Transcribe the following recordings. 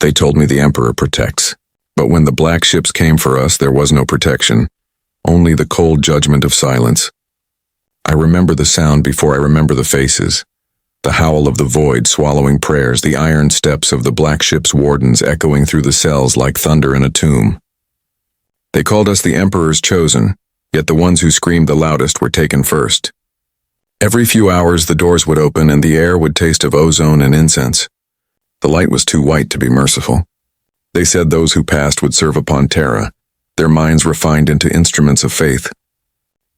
They told me the Emperor protects. But when the black ships came for us, there was no protection. Only the cold judgment of silence. I remember the sound before I remember the faces. The howl of the void swallowing prayers, the iron steps of the black ship's wardens echoing through the cells like thunder in a tomb. They called us the Emperor's chosen, yet the ones who screamed the loudest were taken first. Every few hours the doors would open and the air would taste of ozone and incense. The light was too white to be merciful. They said those who passed would serve upon Terra, their minds refined into instruments of faith.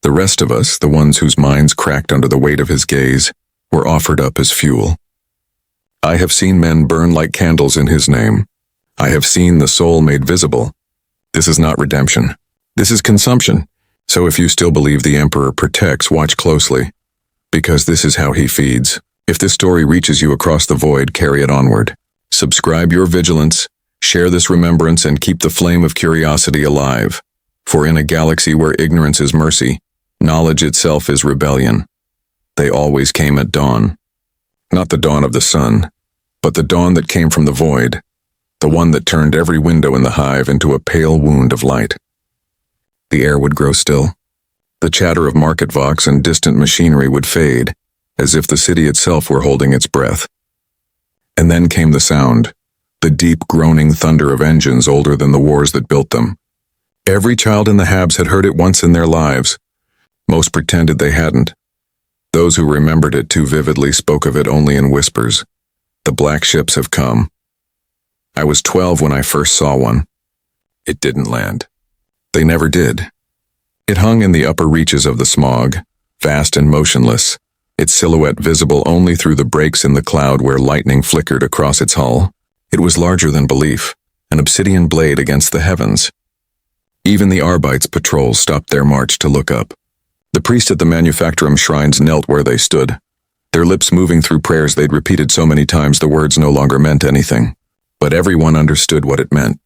The rest of us, the ones whose minds cracked under the weight of his gaze, were offered up as fuel. I have seen men burn like candles in his name. I have seen the soul made visible. This is not redemption. This is consumption. So if you still believe the Emperor protects, watch closely. Because this is how he feeds. If this story reaches you across the void, carry it onward. Subscribe your vigilance, share this remembrance, and keep the flame of curiosity alive. For in a galaxy where ignorance is mercy, knowledge itself is rebellion. They always came at dawn. Not the dawn of the sun, but the dawn that came from the void, the one that turned every window in the hive into a pale wound of light. The air would grow still. The chatter of market vox and distant machinery would fade, as if the city itself were holding its breath. And then came the sound, the deep groaning thunder of engines older than the wars that built them. Every child in the Habs had heard it once in their lives. Most pretended they hadn't. Those who remembered it too vividly spoke of it only in whispers. The black ships have come. I was 12 when I first saw one. It didn't land. They never did. It hung in the upper reaches of the smog, vast and motionless, its silhouette visible only through the breaks in the cloud where lightning flickered across its hull. It was larger than belief, an obsidian blade against the heavens. Even the Arbites' patrols stopped their march to look up. The priests at the Manufactorum shrines knelt where they stood, their lips moving through prayers they'd repeated so many times the words no longer meant anything. But everyone understood what it meant.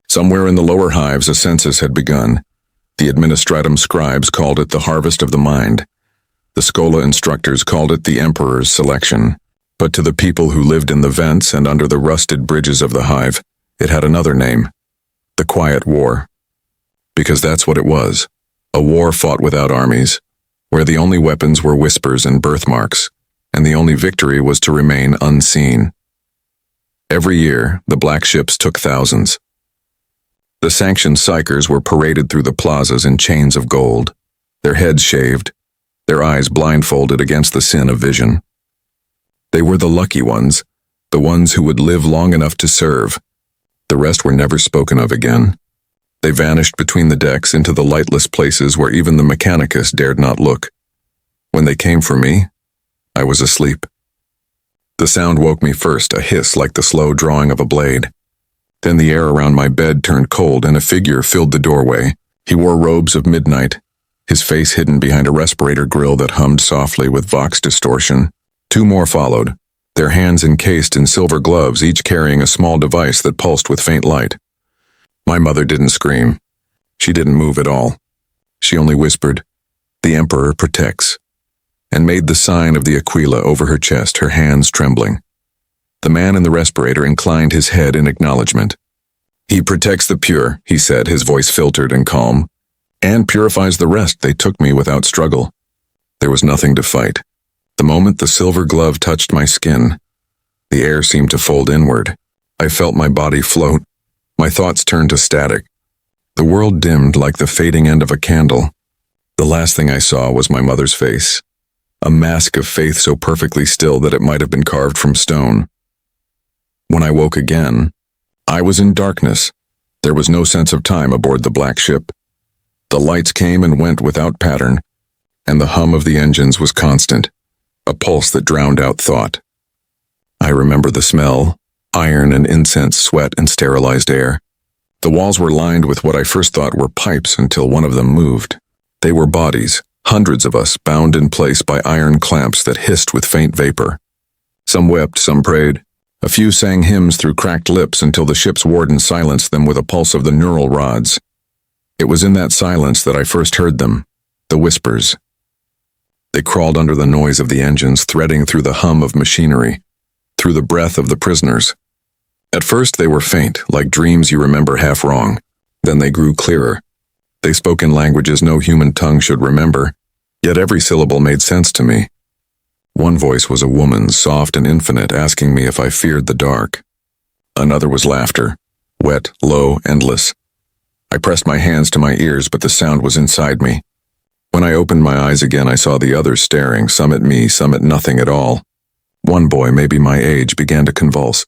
Somewhere in the lower hives a census had begun. The administratum scribes called it the harvest of the mind. The Schola instructors called it the Emperor's selection. But to the people who lived in the vents and under the rusted bridges of the hive, it had another name, the Quiet War. Because that's what it was, a war fought without armies, where the only weapons were whispers and birthmarks, and the only victory was to remain unseen. Every year, the black ships took thousands. The sanctioned Psykers were paraded through the plazas in chains of gold, their heads shaved, their eyes blindfolded against the sin of vision. They were the lucky ones, the ones who would live long enough to serve. The rest were never spoken of again. They vanished between the decks into the lightless places where even the Mechanicus dared not look. When they came for me, I was asleep. The sound woke me first, a hiss like the slow drawing of a blade. Then the air around my bed turned cold and a figure filled the doorway. He wore robes of midnight, his face hidden behind a respirator grill that hummed softly with vox distortion. Two more followed, their hands encased in silver gloves, each carrying a small device that pulsed with faint light. My mother didn't scream. She didn't move at all. She only whispered, "The Emperor protects," and made the sign of the Aquila over her chest, her hands trembling. The man in the respirator inclined his head in acknowledgement. "He protects the pure," he said, his voice filtered and calm, "and purifies the rest." They took me without struggle. There was nothing to fight. The moment the silver glove touched my skin, the air seemed to fold inward. I felt my body float. My thoughts turned to static. The world dimmed like the fading end of a candle. The last thing I saw was my mother's face, a mask of faith so perfectly still that it might have been carved from stone. When I woke again, I was in darkness. There was no sense of time aboard the black ship. The lights came and went without pattern, and the hum of the engines was constant, a pulse that drowned out thought. I remember the smell, iron and incense, sweat and sterilized air. The walls were lined with what I first thought were pipes until one of them moved. They were bodies, hundreds of us, bound in place by iron clamps that hissed with faint vapor. Some wept, some prayed. A few sang hymns through cracked lips until the ship's warden silenced them with a pulse of the neural rods. It was in that silence that I first heard them, the whispers. They crawled under the noise of the engines, threading through the hum of machinery, through the breath of the prisoners. At first they were faint, like dreams you remember half wrong. Then they grew clearer. They spoke in languages no human tongue should remember, yet every syllable made sense to me. One voice was a woman's, soft and infinite, asking me if I feared the dark. Another was laughter, wet, low, endless. I pressed my hands to my ears, but the sound was inside me. When I opened my eyes again, I saw the others staring, some at me, some at nothing at all. One boy, maybe my age, began to convulse.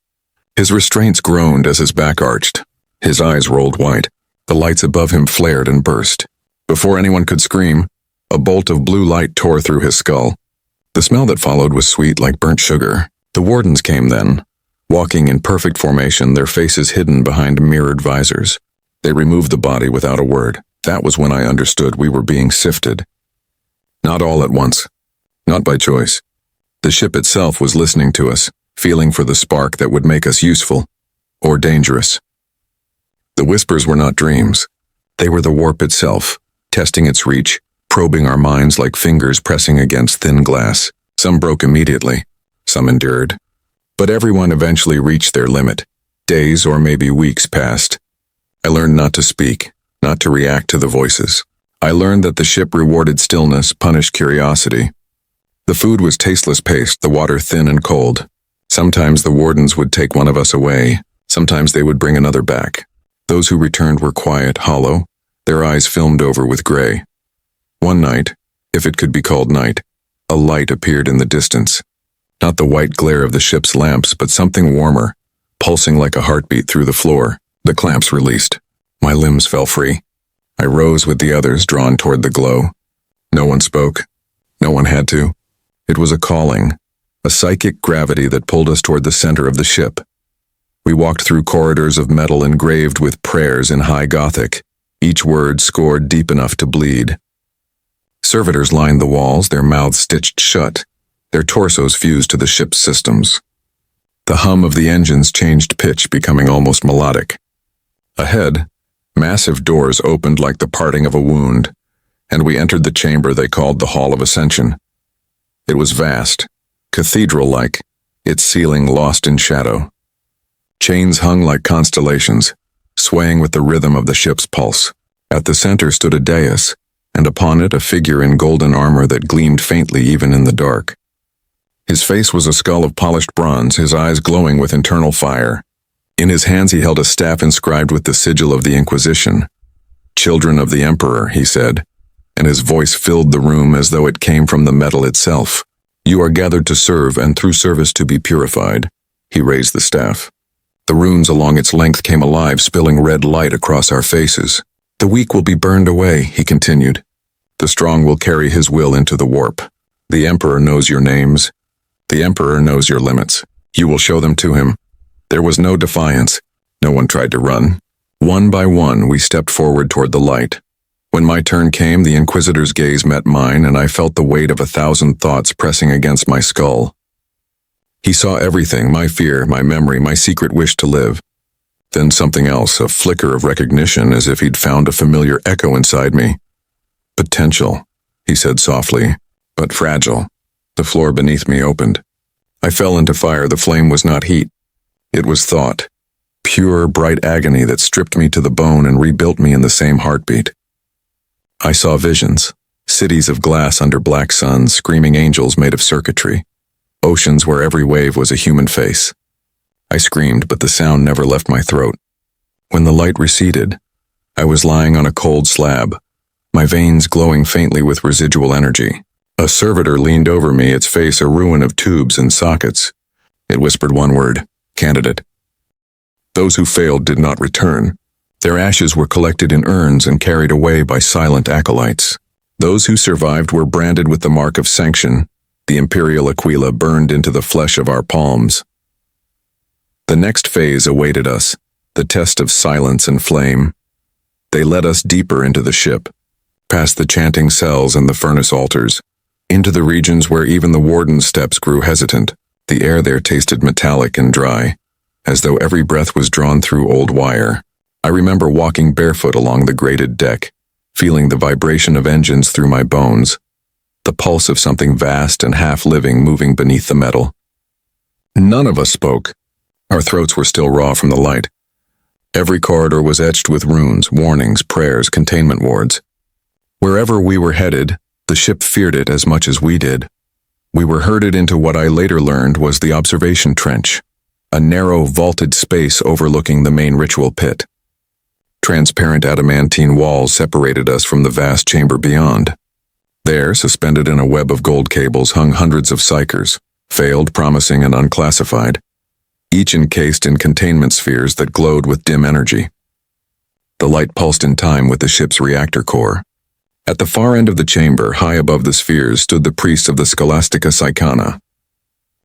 His restraints groaned as his back arched. His eyes rolled white. The lights above him flared and burst. Before anyone could scream, a bolt of blue light tore through his skull. The smell that followed was sweet like burnt sugar. The wardens came then, walking in perfect formation, their faces hidden behind mirrored visors. They removed the body without a word. That was when I understood we were being sifted. Not all at once. Not by choice. The ship itself was listening to us, feeling for the spark that would make us useful, or dangerous. The whispers were not dreams. They were the warp itself, testing its reach, probing our minds like fingers pressing against thin glass. Some broke immediately, some endured. But everyone eventually reached their limit. Days or maybe weeks passed. I learned not to speak, not to react to the voices. I learned that the ship rewarded stillness, punished curiosity. The food was tasteless paste, the water thin and cold. Sometimes the wardens would take one of us away. Sometimes they would bring another back. Those who returned were quiet, hollow, their eyes filmed over with gray. One night, if it could be called night, a light appeared in the distance. Not the white glare of the ship's lamps, but something warmer, pulsing like a heartbeat through the floor. The clamps released. My limbs fell free. I rose with the others, drawn toward the glow. No one spoke. No one had to. It was a calling, a psychic gravity that pulled us toward the center of the ship. We walked through corridors of metal engraved with prayers in high Gothic, each word scored deep enough to bleed. Servitors lined the walls, their mouths stitched shut, their torsos fused to the ship's systems. The hum of the engines changed pitch, becoming almost melodic. Ahead, massive doors opened like the parting of a wound, and we entered the chamber they called the Hall of Ascension. It was vast, cathedral-like, its ceiling lost in shadow. Chains hung like constellations, swaying with the rhythm of the ship's pulse. At the center stood a dais, and upon it a figure in golden armor that gleamed faintly even in the dark. His face was a skull of polished bronze, his eyes glowing with internal fire. In his hands he held a staff inscribed with the sigil of the Inquisition. "Children of the Emperor," he said, and his voice filled the room as though it came from the metal itself. "You are gathered to serve and through service to be purified." He raised the staff. The runes along its length came alive, spilling red light across our faces. "The weak will be burned away," he continued. "The strong will carry his will into the warp. The Emperor knows your names. The Emperor knows your limits. You will show them to him." There was no defiance. No one tried to run. One by one, we stepped forward toward the light. When my turn came, the Inquisitor's gaze met mine, and I felt the weight of 1,000 thoughts pressing against my skull. He saw everything, my fear, my memory, my secret wish to live. Then something else, a flicker of recognition, as if he'd found a familiar echo inside me. "Potential," he said softly, "but fragile." The floor beneath me opened. I fell into fire. The flame was not heat. It was thought. Pure, bright agony that stripped me to the bone and rebuilt me in the same heartbeat. I saw visions. Cities of glass under black suns, screaming angels made of circuitry. Oceans where every wave was a human face. I screamed, but the sound never left my throat. When the light receded, I was lying on a cold slab, my veins glowing faintly with residual energy. A servitor leaned over me, its face a ruin of tubes and sockets. It whispered one word: candidate. Those who failed did not return. Their ashes were collected in urns and carried away by silent acolytes. Those who survived were branded with the mark of sanction, the imperial aquila burned into the flesh of our palms. The next phase awaited us, the test of silence and flame. They led us deeper into the ship, past the chanting cells and the furnace altars, into the regions where even the warden's steps grew hesitant. The air there tasted metallic and dry, as though every breath was drawn through old wire. I remember walking barefoot along the grated deck, feeling the vibration of engines through my bones, the pulse of something vast and half-living moving beneath the metal. None of us spoke. Our throats were still raw from the light. Every corridor was etched with runes, warnings, prayers, containment wards. Wherever we were headed, the ship feared it as much as we did. We were herded into what I later learned was the observation trench, a narrow, vaulted space overlooking the main ritual pit. Transparent adamantine walls separated us from the vast chamber beyond. There, suspended in a web of gold cables, hung hundreds of Psykers, failed, promising, and unclassified, each encased in containment spheres that glowed with dim energy. The light pulsed in time with the ship's reactor core. At the far end of the chamber, high above the spheres, stood the priests of the Scholastica Psychana.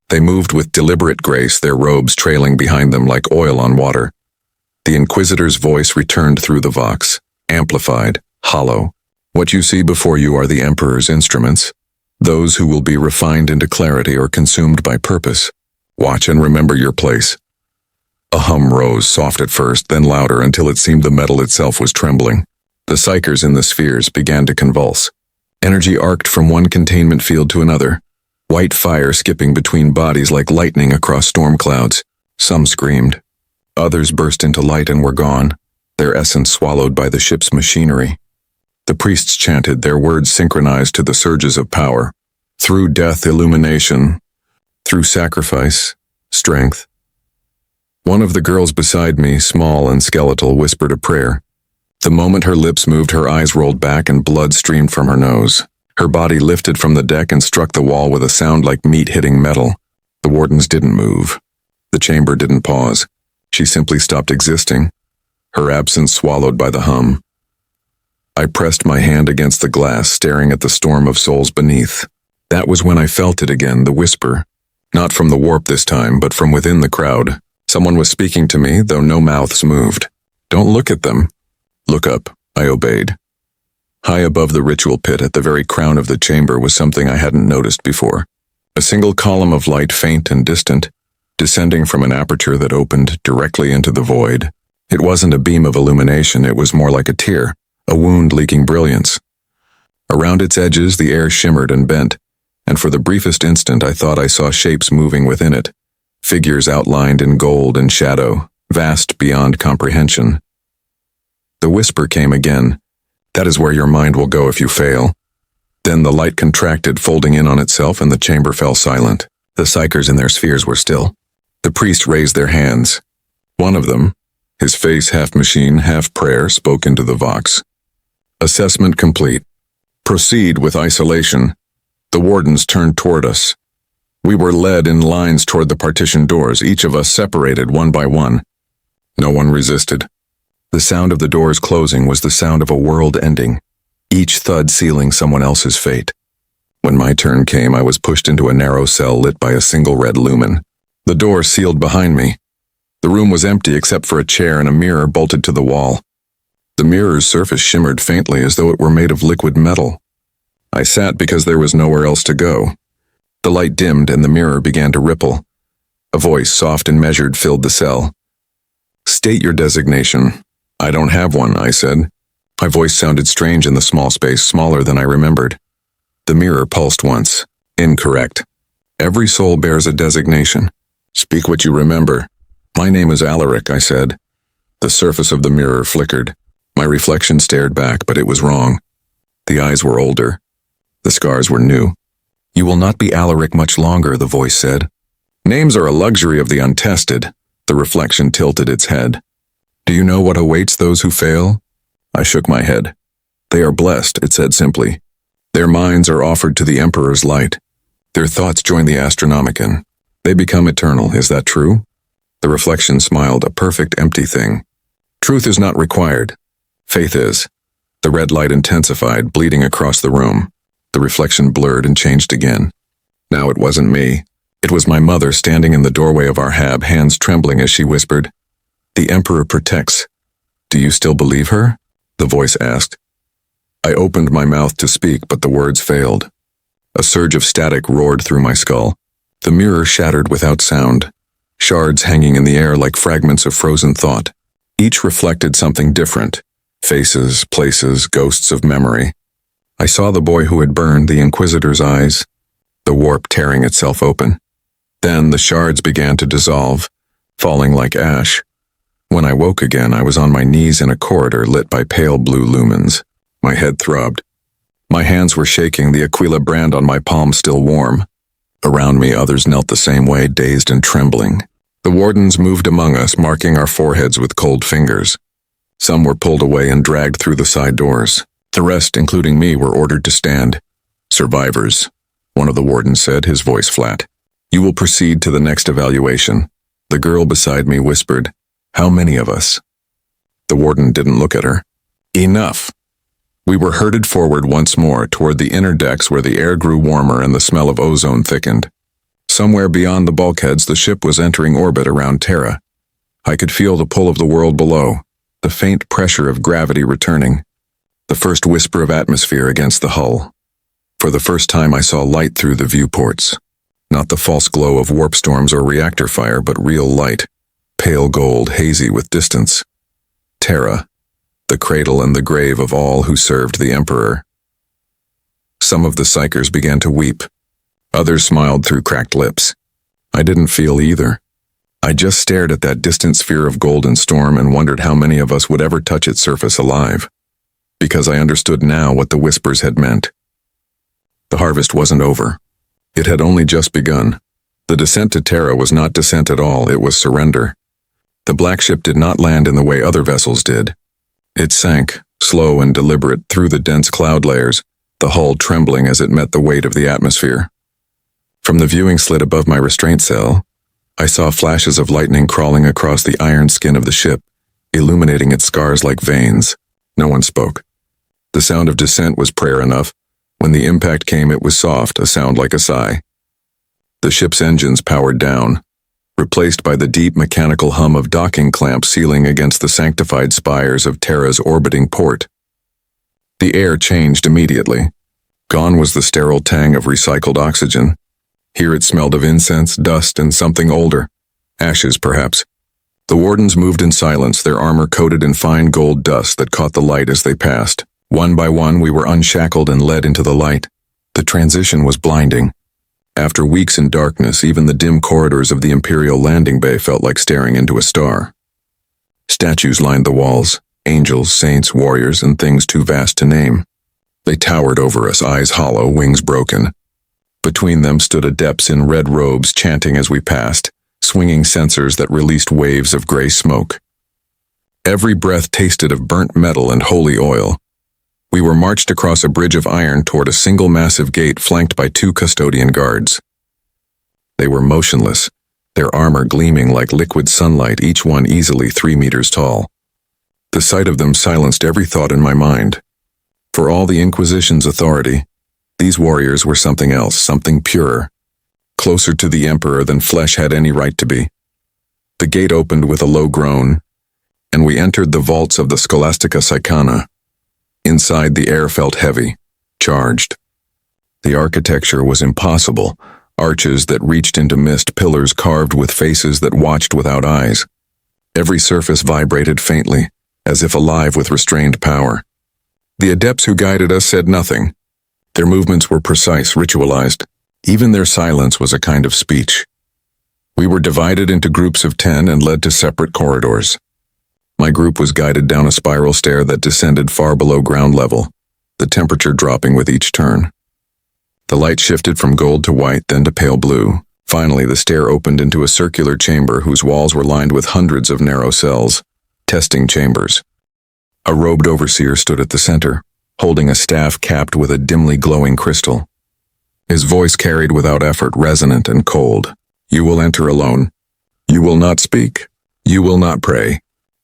They moved with deliberate grace, their robes trailing behind them like oil on water. The Inquisitor's voice returned through the vox, amplified, hollow. What you see before you are the Emperor's instruments, those who will be refined into clarity or consumed by purpose. Watch and remember your place. A hum rose, soft at first, then louder until it seemed the metal itself was trembling. The Psykers in the spheres began to convulse. Energy arced from one containment field to another, white fire skipping between bodies like lightning across storm clouds. Some screamed. Others burst into light and were gone, their essence swallowed by the ship's machinery. The priests chanted, their words synchronized to the surges of power. Through death, illumination. Through sacrifice, strength. One of the girls beside me, small and skeletal, whispered a prayer. The moment her lips moved, her eyes rolled back and blood streamed from her nose. Her body lifted from the deck and struck the wall with a sound like meat hitting metal. The wardens didn't move. The chamber didn't pause. She simply stopped existing, her absence swallowed by the hum. I pressed my hand against the glass, staring at the storm of souls beneath. That was when I felt it again, the whisper. Not from the warp this time, but from within the crowd. Someone was speaking to me, though no mouths moved. Don't look at them. Look up, I obeyed. High above the ritual pit at the very crown of the chamber was something I hadn't noticed before. A single column of light, faint and distant, descending from an aperture that opened directly into the void. It wasn't a beam of illumination, it was more like a tear, a wound leaking brilliance. Around its edges the air shimmered and bent, and for the briefest instant I thought I saw shapes moving within it, figures outlined in gold and shadow, vast beyond comprehension. The whisper came again. That is where your mind will go if you fail. Then the light contracted, folding in on itself, and the chamber fell silent. The Psykers in their spheres were still. The priest raised their hands. One of them, his face half machine, half prayer, spoke into the vox. Assessment complete. Proceed with isolation. The wardens turned toward us. We were led in lines toward the partition doors, each of us separated one by one. No one resisted. The sound of the doors closing was the sound of a world ending, each thud sealing someone else's fate. When my turn came, I was pushed into a narrow cell lit by a single red lumen. The door sealed behind me. The room was empty except for a chair and a mirror bolted to the wall. The mirror's surface shimmered faintly as though it were made of liquid metal. I sat because there was nowhere else to go. The light dimmed and the mirror began to ripple. A voice, soft and measured, filled the cell. State your designation. I don't have one, I said. My voice sounded strange in the small space, smaller than I remembered. The mirror pulsed once. Incorrect. Every soul bears a designation. Speak what you remember. My name is Alaric, I said. The surface of the mirror flickered. My reflection stared back, but it was wrong. The eyes were older. The scars were new. You will not be Alaric much longer, the voice said. Names are a luxury of the untested. The reflection tilted its head. Do you know what awaits those who fail? I shook my head. They are blessed, it said simply. Their minds are offered to the Emperor's light. Their thoughts join the Astronomican. They become eternal, is that true? The reflection smiled, a perfect empty thing. Truth is not required. Faith is. The red light intensified, bleeding across the room. The reflection blurred and changed again. Now it wasn't me. It was my mother standing in the doorway of our hab, hands trembling as she whispered, The Emperor protects. Do you still believe her? The voice asked. I opened my mouth to speak, but the words failed. A surge of static roared through my skull. The mirror shattered without sound, shards hanging in the air like fragments of frozen thought. Each reflected something different. Faces, places, ghosts of memory. I saw the boy who had burned, the Inquisitor's eyes, the warp tearing itself open. Then the shards began to dissolve, falling like ash. When I woke again, I was on my knees in a corridor lit by pale blue lumens. My head throbbed. My hands were shaking, the Aquila brand on my palm still warm. Around me, others knelt the same way, dazed and trembling. The wardens moved among us, marking our foreheads with cold fingers. Some were pulled away and dragged through the side doors. The rest, including me, were ordered to stand. "Survivors," one of the wardens said, his voice flat. "You will proceed to the next evaluation." The girl beside me whispered, "How many of us?" The warden didn't look at her. "Enough." We were herded forward once more toward the inner decks where the air grew warmer and the smell of ozone thickened. Somewhere beyond the bulkheads, the ship was entering orbit around Terra. I could feel the pull of the world below, the faint pressure of gravity returning, the first whisper of atmosphere against the hull. For the first time I saw light through the viewports. Not the false glow of warp storms or reactor fire, but real light, pale gold, hazy with distance. Terra, the cradle and the grave of all who served the Emperor. Some of the Psykers began to weep. Others smiled through cracked lips. I didn't feel either. I just stared at that distant sphere of golden storm and wondered how many of us would ever touch its surface alive. Because I understood now what the whispers had meant. The harvest wasn't over. It had only just begun. The descent to Terra was not descent at all, it was surrender. The black ship did not land in the way other vessels did. It sank, slow and deliberate, through the dense cloud layers, the hull trembling as it met the weight of the atmosphere. From the viewing slit above my restraint cell, I saw flashes of lightning crawling across the iron skin of the ship, illuminating its scars like veins. No one spoke. The sound of descent was prayer enough. When the impact came, it was soft, a sound like a sigh. The ship's engines powered down, replaced by the deep mechanical hum of docking clamps sealing against the sanctified spires of Terra's orbiting port. The air changed immediately. Gone was the sterile tang of recycled oxygen. Here it smelled of incense, dust, and something older. Ashes, perhaps. The wardens moved in silence, their armor coated in fine gold dust that caught the light as they passed. One by one, we were unshackled and led into the light. The transition was blinding. After weeks in darkness, even the dim corridors of the Imperial landing bay felt like staring into a star. Statues lined the walls, angels, saints, warriors, and things too vast to name. They towered over us, eyes hollow, wings broken. Between them stood adepts in red robes chanting as we passed, swinging censers that released waves of gray smoke. Every breath tasted of burnt metal and holy oil. We were marched across a bridge of iron toward a single massive gate flanked by 2 custodian guards. They were motionless, their armor gleaming like liquid sunlight, each one easily 3 meters tall. The sight of them silenced every thought in my mind. For all the Inquisition's authority, these warriors were something else, something purer, closer to the Emperor than flesh had any right to be. The gate opened with a low groan, and we entered the vaults of the Scholastica Psychana. Inside, the air felt heavy, charged. The architecture was impossible, arches that reached into mist, pillars carved with faces that watched without eyes. Every surface vibrated faintly, as if alive with restrained power. The adepts who guided us said nothing. Their movements were precise, ritualized. Even their silence was a kind of speech. We were divided into groups of 10 and led to separate corridors. My group was guided down a spiral stair that descended far below ground level, the temperature dropping with each turn. The light shifted from gold to white, then to pale blue. Finally, the stair opened into a circular chamber whose walls were lined with hundreds of narrow cells, testing chambers. A robed overseer stood at the center, holding a staff capped with a dimly glowing crystal. His voice carried without effort, resonant and cold. "You will enter alone. You will not speak. You will not pray.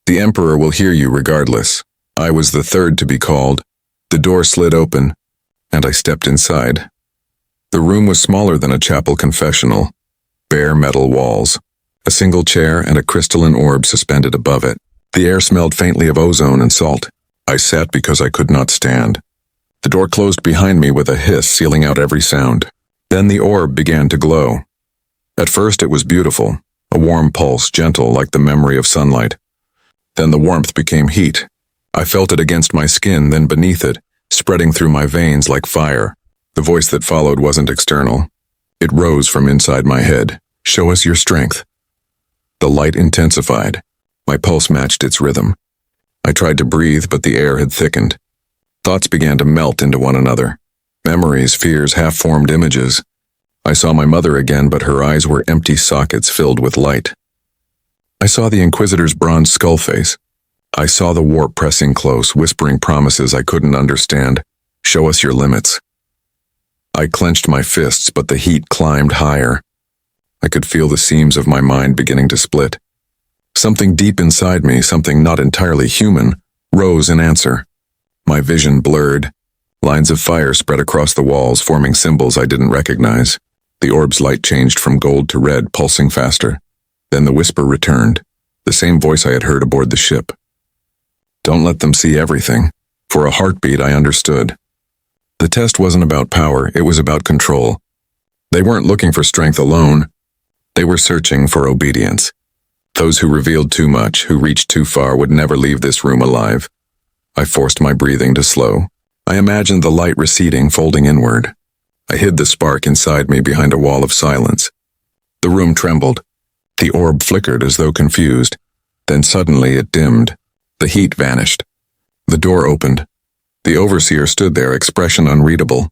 The Emperor will hear you regardless." I was the third to be called. The door slid open, and I stepped inside. The room was smaller than a chapel confessional. Bare metal walls, a single chair and a crystalline orb suspended above it. The air smelled faintly of ozone and salt. I sat because I could not stand. The door closed behind me with a hiss, sealing out every sound. Then the orb began to glow. At first it was beautiful, a warm pulse, gentle like the memory of sunlight. Then the warmth became heat. I felt it against my skin, then beneath it, spreading through my veins like fire. The voice that followed wasn't external. It rose from inside my head. "Show us your strength." The light intensified. My pulse matched its rhythm. I tried to breathe, but the air had thickened. Thoughts began to melt into one another. Memories, fears, half-formed images. I saw my mother again, but her eyes were empty sockets filled with light. I saw the Inquisitor's bronze skull face. I saw the warp pressing close, whispering promises I couldn't understand. Show us your limits. I clenched my fists, but the heat climbed higher. I could feel the seams of my mind beginning to split. Something deep inside me, something not entirely human, rose in answer. My vision blurred. Lines of fire spread across the walls, forming symbols I didn't recognize. The orb's light changed from gold to red, pulsing faster. Then the whisper returned, the same voice I had heard aboard the ship. Don't let them see everything. For a heartbeat, I understood. The test wasn't about power, it was about control. They weren't looking for strength alone. They were searching for obedience. Those who revealed too much, who reached too far, would never leave this room alive. I forced my breathing to slow. I imagined the light receding, folding inward. I hid the spark inside me behind a wall of silence. The room trembled. The orb flickered as though confused. Then suddenly it dimmed. The heat vanished. The door opened. The overseer stood there, expression unreadable.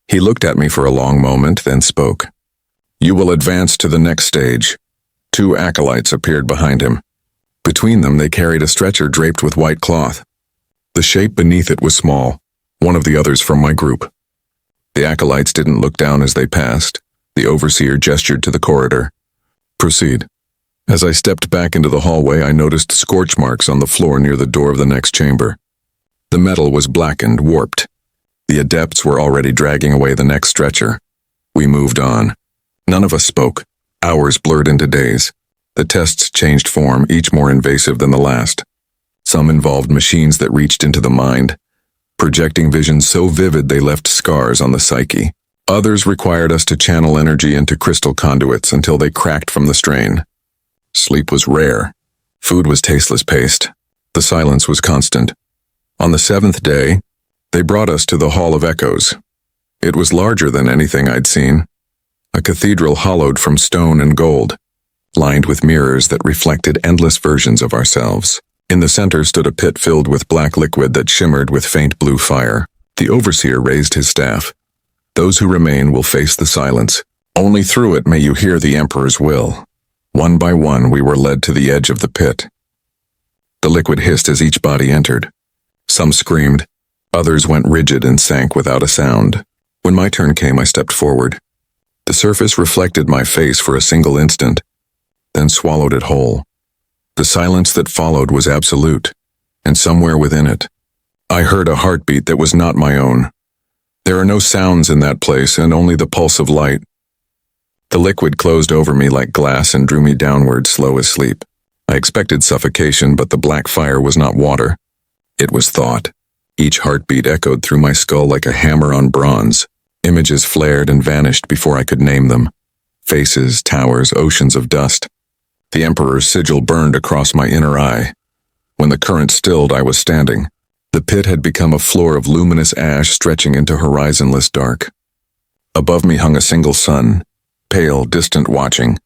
He looked at me for a long moment, then spoke. You will advance to the next stage. 2 acolytes appeared behind him. Between them they carried a stretcher draped with white cloth. The shape beneath it was small, one of the others from my group. The acolytes didn't look down as they passed. The overseer gestured to the corridor. Proceed. As I stepped back into the hallway, I noticed scorch marks on the floor near the door of the next chamber. The metal was blackened, warped. The adepts were already dragging away the next stretcher. We moved on. None of us spoke. Hours blurred into days. The tests changed form, each more invasive than the last. Some involved machines that reached into the mind, projecting visions so vivid they left scars on the psyche. Others required us to channel energy into crystal conduits until they cracked from the strain. Sleep was rare. Food was tasteless paste. The silence was constant. On the 7th day, they brought us to the Hall of Echoes. It was larger than anything I'd seen. A cathedral hollowed from stone and gold, lined with mirrors that reflected endless versions of ourselves. In the center stood a pit filled with black liquid that shimmered with faint blue fire. The overseer raised his staff. Those who remain will face the silence. Only through it may you hear the Emperor's will. One by one, we were led to the edge of the pit. The liquid hissed as each body entered. Some screamed. Others went rigid and sank without a sound. When my turn came, I stepped forward. The surface reflected my face for a single instant, then swallowed it whole. The silence that followed was absolute, and somewhere within it, I heard a heartbeat that was not my own. There are no sounds in that place, and only the pulse of light. The liquid closed over me like glass and drew me downward, slow as sleep. I expected suffocation, but the black fire was not water. It was thought. Each heartbeat echoed through my skull like a hammer on bronze. Images flared and vanished before I could name them. Faces, towers, oceans of dust. The Emperor's sigil burned across my inner eye. When the current stilled, I was standing. The pit had become a floor of luminous ash stretching into horizonless dark. Above me hung a single sun, pale, distant, watching.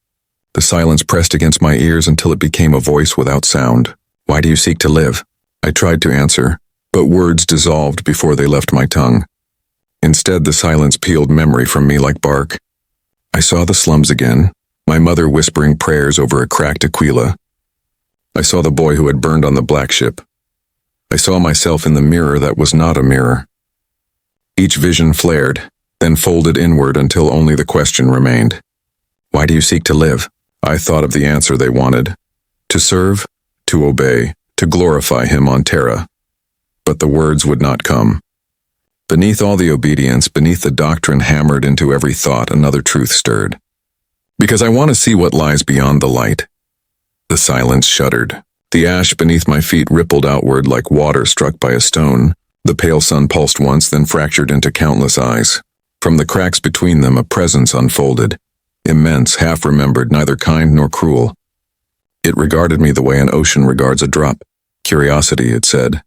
The silence pressed against my ears until it became a voice without sound. Why do you seek to live? I tried to answer, but words dissolved before they left my tongue. Instead, the silence peeled memory from me like bark. I saw the slums again, my mother whispering prayers over a cracked aquila. I saw the boy who had burned on the black ship. I saw myself in the mirror that was not a mirror. Each vision flared, then folded inward until only the question remained. Why do you seek to live? I thought of the answer they wanted. To serve, to obey, to glorify him on Terra. But the words would not come. Beneath all the obedience, beneath the doctrine hammered into every thought, another truth stirred. Because I want to see what lies beyond the light. The silence shuddered. The ash beneath my feet rippled outward like water struck by a stone. The pale sun pulsed once, then fractured into countless eyes. From the cracks between them, a presence unfolded. Immense, half-remembered, neither kind nor cruel. It regarded me the way an ocean regards a drop. Curiosity, it said.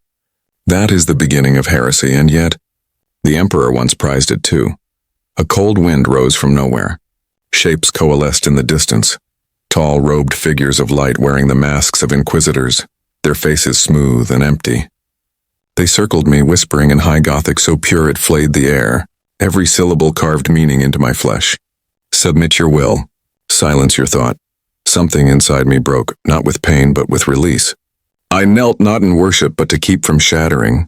That is the beginning of heresy, and yet, the Emperor once prized it too. A cold wind rose from nowhere. Shapes coalesced in the distance. Tall, robed figures of light wearing the masks of inquisitors, their faces smooth and empty. They circled me, whispering in high Gothic so pure it flayed the air, every syllable carved meaning into my flesh. Submit your will. Silence your thought. Something inside me broke, not with pain but with release. I knelt not in worship but to keep from shattering.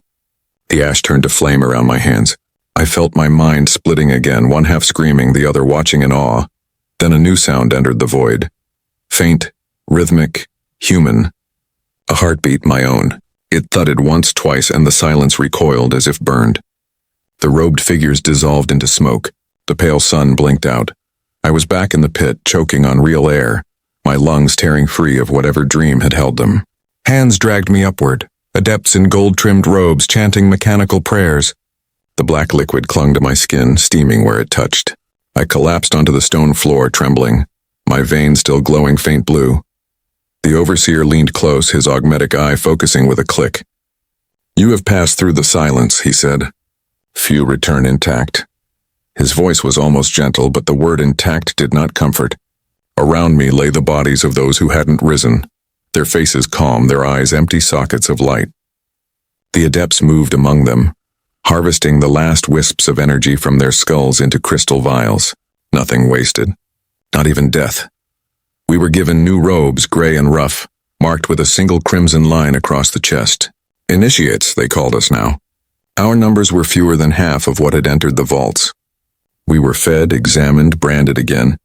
The ash turned to flame around my hands. I felt my mind splitting again, one half screaming, the other watching in awe. Then a new sound entered the void. Faint, rhythmic, human. A heartbeat, my own. It thudded once, twice, and the silence recoiled as if burned. The robed figures dissolved into smoke. The pale sun blinked out. I was back in the pit, choking on real air, my lungs tearing free of whatever dream had held them. Hands dragged me upward, adepts in gold-trimmed robes chanting mechanical prayers. The black liquid clung to my skin, steaming where it touched. I collapsed onto the stone floor, trembling, my veins still glowing faint blue. The overseer leaned close, his augmetic eye focusing with a click. You have passed through the silence, he said. Few return intact. His voice was almost gentle, but the word intact did not comfort. Around me lay the bodies of those who hadn't risen, their faces calm, their eyes empty sockets of light. The adepts moved among them, harvesting the last wisps of energy from their skulls into crystal vials. Nothing wasted, not even death. We were given new robes, gray and rough, marked with a single crimson line across the chest. Initiates, they called us now. Our numbers were fewer than half of what had entered the vaults. We were fed, examined, branded again,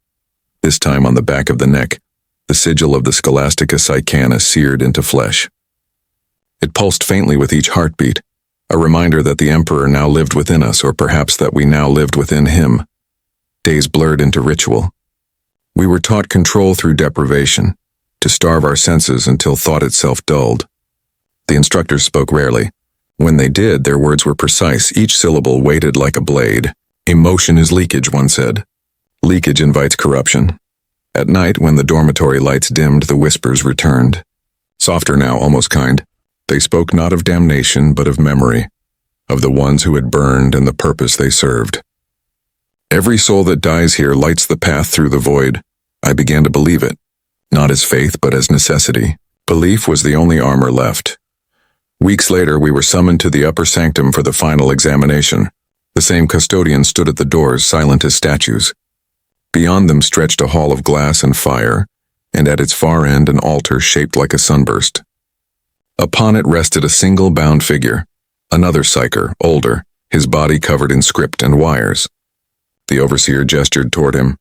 this time on the back of the neck, the sigil of the Scholastica Psycana seared into flesh. It pulsed faintly with each heartbeat, a reminder that the Emperor now lived within us, or perhaps that we now lived within him. Days blurred into ritual. We were taught control through deprivation, to starve our senses until thought itself dulled. The instructors spoke rarely. When they did, their words were precise, each syllable weighted like a blade. Emotion is leakage, one said. Leakage invites corruption. At night, when the dormitory lights dimmed, the whispers returned. Softer now, almost kind. They spoke not of damnation, but of memory, of the ones who had burned and the purpose they served. Every soul that dies here lights the path through the void. I began to believe it, not as faith, but as necessity. Belief was the only armor left. Weeks later, we were summoned to the upper sanctum for the final examination. The same custodians stood at the doors, silent as statues. Beyond them stretched a hall of glass and fire, and at its far end an altar shaped like a sunburst. Upon it rested a single bound figure, another psyker, older, his body covered in script and wires. The overseer gestured toward him.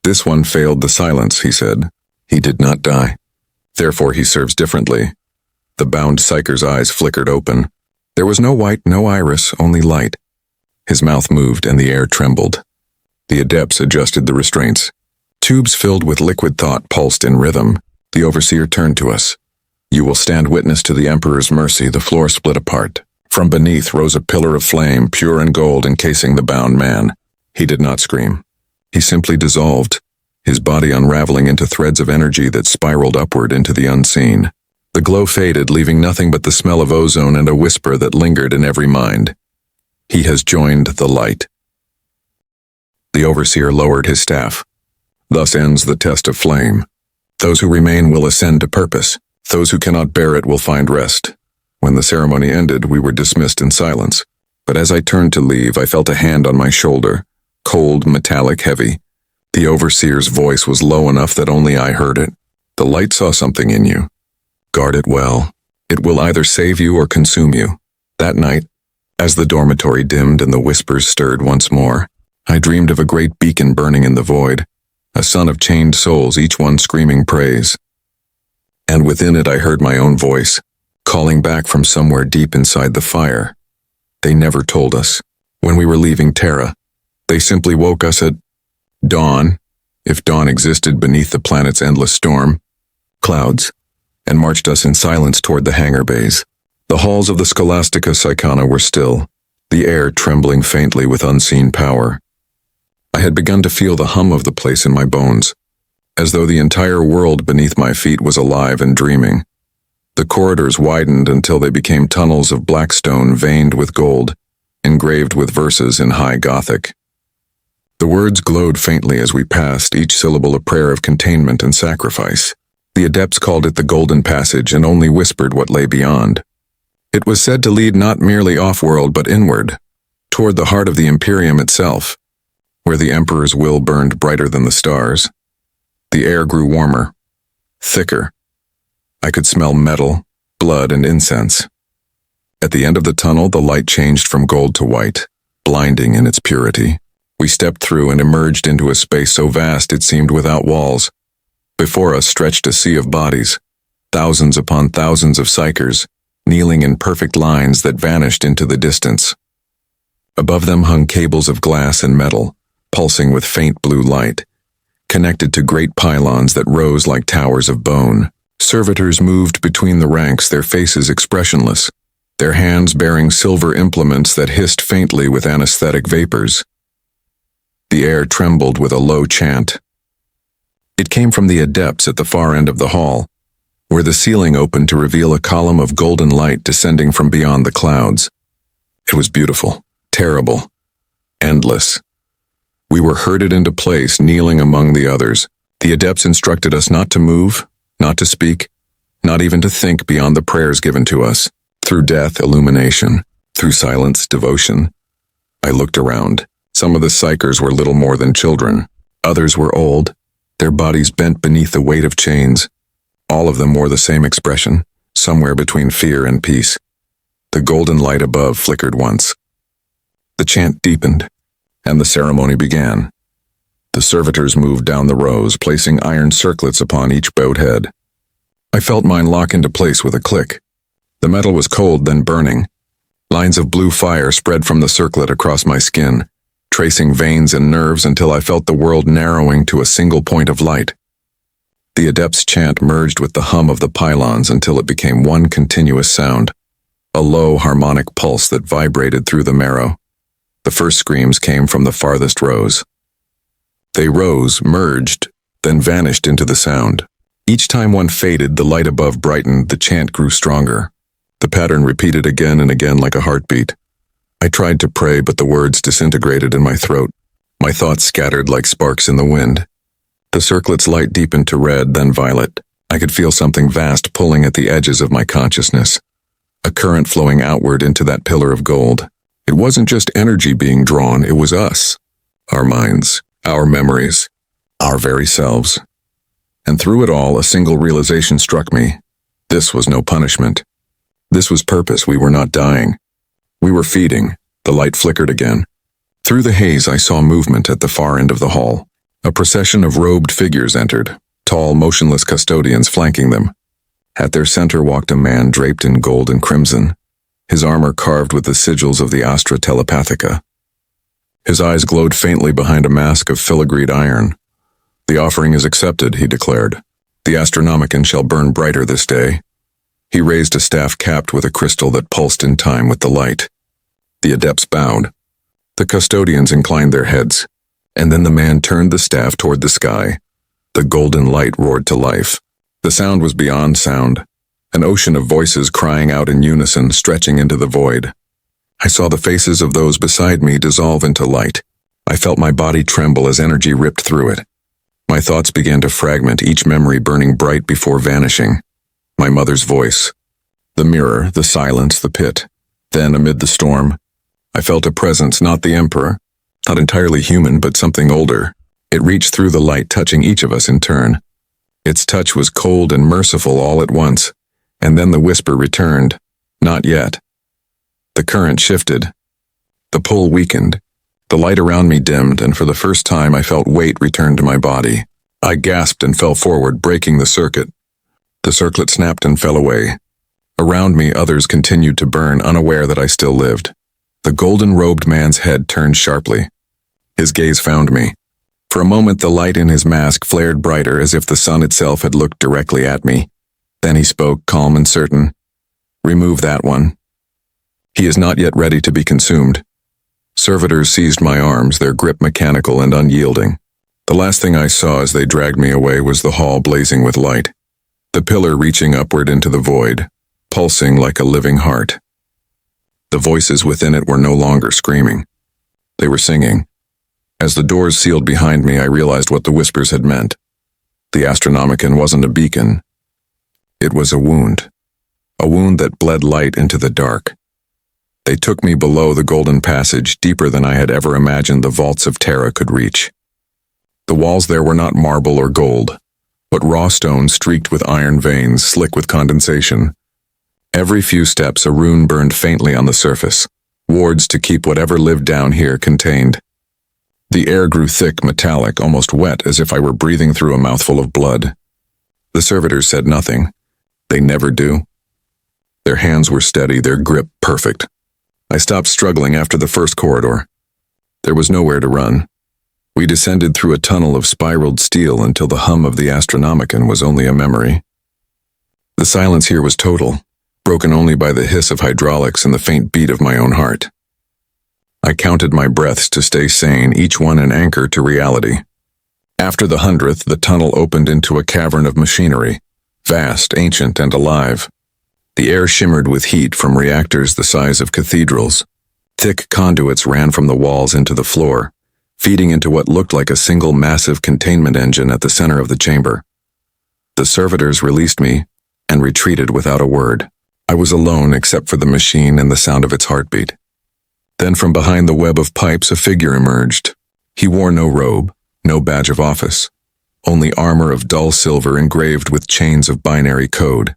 This one failed the silence, he said. He did not die. Therefore he serves differently. The bound psyker's eyes flickered open. There was no white, no iris, only light. His mouth moved and the air trembled. The adepts adjusted the restraints. Tubes filled with liquid thought pulsed in rhythm. The overseer turned to us. You will stand witness to the Emperor's mercy. The floor split apart. From beneath rose a pillar of flame, pure and gold, encasing the bound man. He did not scream. He simply dissolved, his body unraveling into threads of energy that spiraled upward into the unseen. The glow faded, leaving nothing but the smell of ozone and a whisper that lingered in every mind. He has joined the light. The overseer lowered his staff. Thus ends the test of flame. Those who remain will ascend to purpose. Those who cannot bear it will find rest. When the ceremony ended, we were dismissed in silence. But as I turned to leave, I felt a hand on my shoulder, cold, metallic, heavy. The overseer's voice was low enough that only I heard it. The light saw something in you. Guard it well. It will either save you or consume you. That night, as the dormitory dimmed and the whispers stirred once more, I dreamed of a great beacon burning in the void, a sun of chained souls, each one screaming praise. And within it I heard my own voice, calling back from somewhere deep inside the fire. They never told us. When we were leaving Terra, they simply woke us at dawn, if dawn existed beneath the planet's endless storm, clouds, and marched us in silence toward the hangar bays. The halls of the Scholastica Psycana were still, the air trembling faintly with unseen power. I had begun to feel the hum of the place in my bones, as though the entire world beneath my feet was alive and dreaming. The corridors widened until they became tunnels of black stone veined with gold, engraved with verses in high Gothic. The words glowed faintly as we passed, each syllable a prayer of containment and sacrifice. The adepts called it the Golden Passage and only whispered what lay beyond. It was said to lead not merely off-world but inward, toward the heart of the Imperium itself, where the Emperor's will burned brighter than the stars. The air grew warmer, thicker. I could smell metal, blood, and incense. At the end of the tunnel, the light changed from gold to white, blinding in its purity. We stepped through and emerged into a space so vast it seemed without walls. Before us stretched a sea of bodies, thousands upon thousands of Psykers, kneeling in perfect lines that vanished into the distance. Above them hung cables of glass and metal, pulsing with faint blue light, connected to great pylons that rose like towers of bone. Servitors moved between the ranks, their faces expressionless, their hands bearing silver implements that hissed faintly with anesthetic vapors. The air trembled with a low chant. It came from the adepts at the far end of the hall, where the ceiling opened to reveal a column of golden light descending from beyond the clouds. It was beautiful, terrible, endless. We were herded into place, kneeling among the others. The adepts instructed us not to move, not to speak, not even to think beyond the prayers given to us. Through death, illumination. Through silence, devotion. I looked around. Some of the Psykers were little more than children. Others were old, their bodies bent beneath the weight of chains. All of them wore the same expression, somewhere between fear and peace. The golden light above flickered once. The chant deepened, and the ceremony began. The servitors moved down the rows, placing iron circlets upon each bowed head. I felt mine lock into place with a click. The metal was cold, then burning. Lines of blue fire spread from the circlet across my skin, tracing veins and nerves until I felt the world narrowing to a single point of light. The adept's chant merged with the hum of the pylons until it became one continuous sound, a low harmonic pulse that vibrated through the marrow. The first screams came from the farthest rows. They rose, merged, then vanished into the sound. Each time one faded, the light above brightened, the chant grew stronger. The pattern repeated again and again like a heartbeat. I tried to pray, but the words disintegrated in my throat. My thoughts scattered like sparks in the wind. The circlet's light deepened to red, then violet. I could feel something vast pulling at the edges of my consciousness, a current flowing outward into that pillar of gold. It wasn't just energy being drawn, it was us, our minds, our memories, our very selves. And through it all, a single realization struck me. This was no punishment. This was purpose. We were not dying. We were feeding. The light flickered again. Through the haze, I saw movement at the far end of the hall. A procession of robed figures entered, tall, motionless custodians flanking them. At their center walked a man draped in gold and crimson, his armor carved with the sigils of the Astra Telepathica. His eyes glowed faintly behind a mask of filigreed iron. "The offering is accepted," he declared. "The Astronomican shall burn brighter this day." He raised a staff capped with a crystal that pulsed in time with the light. The adepts bowed. The custodians inclined their heads, and then the man turned the staff toward the sky. The golden light roared to life. The sound was beyond sound, an ocean of voices crying out in unison, stretching into the void. I saw the faces of those beside me dissolve into light. I felt my body tremble as energy ripped through it. My thoughts began to fragment, each memory burning bright before vanishing. My mother's voice, the mirror, the silence, the pit. Then, amid the storm, I felt a presence, not the Emperor, not entirely human, but something older. It reached through the light, touching each of us in turn. Its touch was cold and merciful all at once, and then the whisper returned, "Not yet." The current shifted. The pull weakened. The light around me dimmed, and for the first time I felt weight return to my body. I gasped and fell forward, breaking the circuit. The circlet snapped and fell away. Around me, others continued to burn, unaware that I still lived. The golden-robed man's head turned sharply. His gaze found me. For a moment, the light in his mask flared brighter, as if the sun itself had looked directly at me. Then he spoke, calm and certain. "Remove that one. He is not yet ready to be consumed." Servitors seized my arms, their grip mechanical and unyielding. The last thing I saw as they dragged me away was the hall blazing with light, the pillar reaching upward into the void, pulsing like a living heart. The voices within it were no longer screaming. They were singing. As the doors sealed behind me, I realized what the whispers had meant. The Astronomican wasn't a beacon. It was a wound that bled light into the dark. They took me below the golden passage, deeper than I had ever imagined the vaults of Terra could reach. The walls there were not marble or gold, but raw stone streaked with iron veins, slick with condensation. Every few steps a rune burned faintly on the surface, wards to keep whatever lived down here contained. The air grew thick, metallic, almost wet, as if I were breathing through a mouthful of blood. The servitors said nothing. They never do. Their hands were steady, their grip perfect. I stopped struggling after the first corridor. There was nowhere to run. We descended through a tunnel of spiraled steel until the hum of the Astronomican was only a memory. The silence here was total, broken only by the hiss of hydraulics and the faint beat of my own heart. I counted my breaths to stay sane, each one an anchor to reality. After the 100th, the tunnel opened into a cavern of machinery, vast, ancient, and alive. The air shimmered with heat from reactors the size of cathedrals. Thick conduits ran from the walls into the floor, feeding into what looked like a single massive containment engine at the center of the chamber. The servitors released me and retreated without a word. I was alone except for the machine and the sound of its heartbeat. Then from behind the web of pipes a figure emerged. He wore no robe, no badge of office, only armor of dull silver engraved with chains of binary code.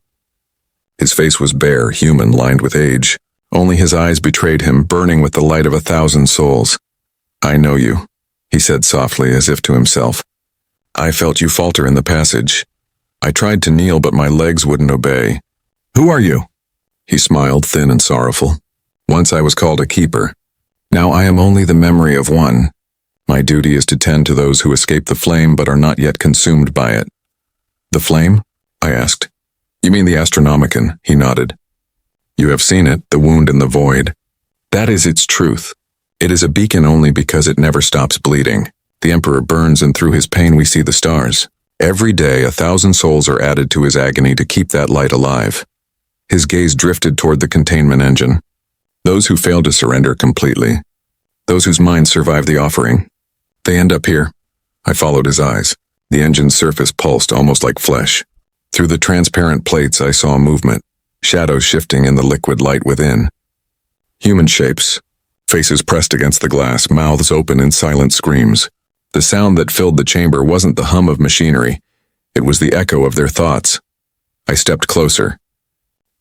His face was bare, human, lined with age. Only his eyes betrayed him, burning with the light of 1,000 souls. "I know you," he said softly, as if to himself. "I felt you falter in the passage. I tried to kneel, but my legs wouldn't obey. Who are you?" He smiled, thin and sorrowful. "Once I was called a keeper. Now I am only the memory of one. My duty is to tend to those who escape the flame but are not yet consumed by it." "The flame?" I asked. "You mean the Astronomican?" He nodded. "You have seen it, the wound in the void. That is its truth. It is a beacon only because it never stops bleeding. The Emperor burns, and through his pain we see the stars. Every day 1,000 souls are added to his agony to keep that light alive." His gaze drifted toward the containment engine. "Those who fail to surrender completely. Those whose minds survive the offering. They end up here." I followed his eyes. The engine's surface pulsed almost like flesh. Through the transparent plates I saw movement, shadows shifting in the liquid light within. Human shapes, faces pressed against the glass, mouths open in silent screams. The sound that filled the chamber wasn't the hum of machinery. It was the echo of their thoughts. I stepped closer.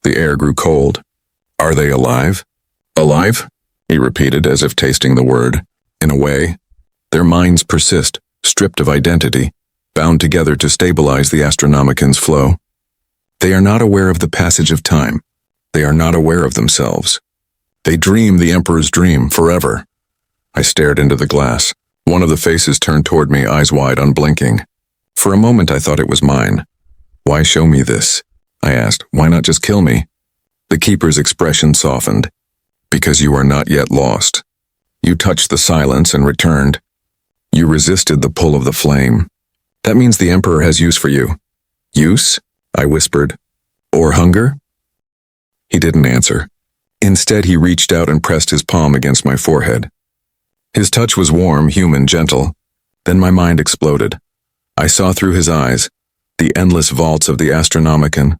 The air grew cold. "Are they alive?" "Alive?" he repeated, as if tasting the word. "In a way. Their minds persist, stripped of identity, bound together to stabilize the Astronomican's flow. They are not aware of the passage of time. They are not aware of themselves. They dream the Emperor's dream forever." I stared into the glass. One of the faces turned toward me, eyes wide, unblinking. For a moment I thought it was mine. "Why show me this?" I asked. "Why not just kill me?" The Keeper's expression softened. "Because you are not yet lost. You touched the silence and returned. You resisted the pull of the flame. That means the Emperor has use for you." "Use?" I whispered. "Or hunger?" He didn't answer. Instead, he reached out and pressed his palm against my forehead. His touch was warm, human, gentle. Then my mind exploded. I saw through his eyes the endless vaults of the Astronomican,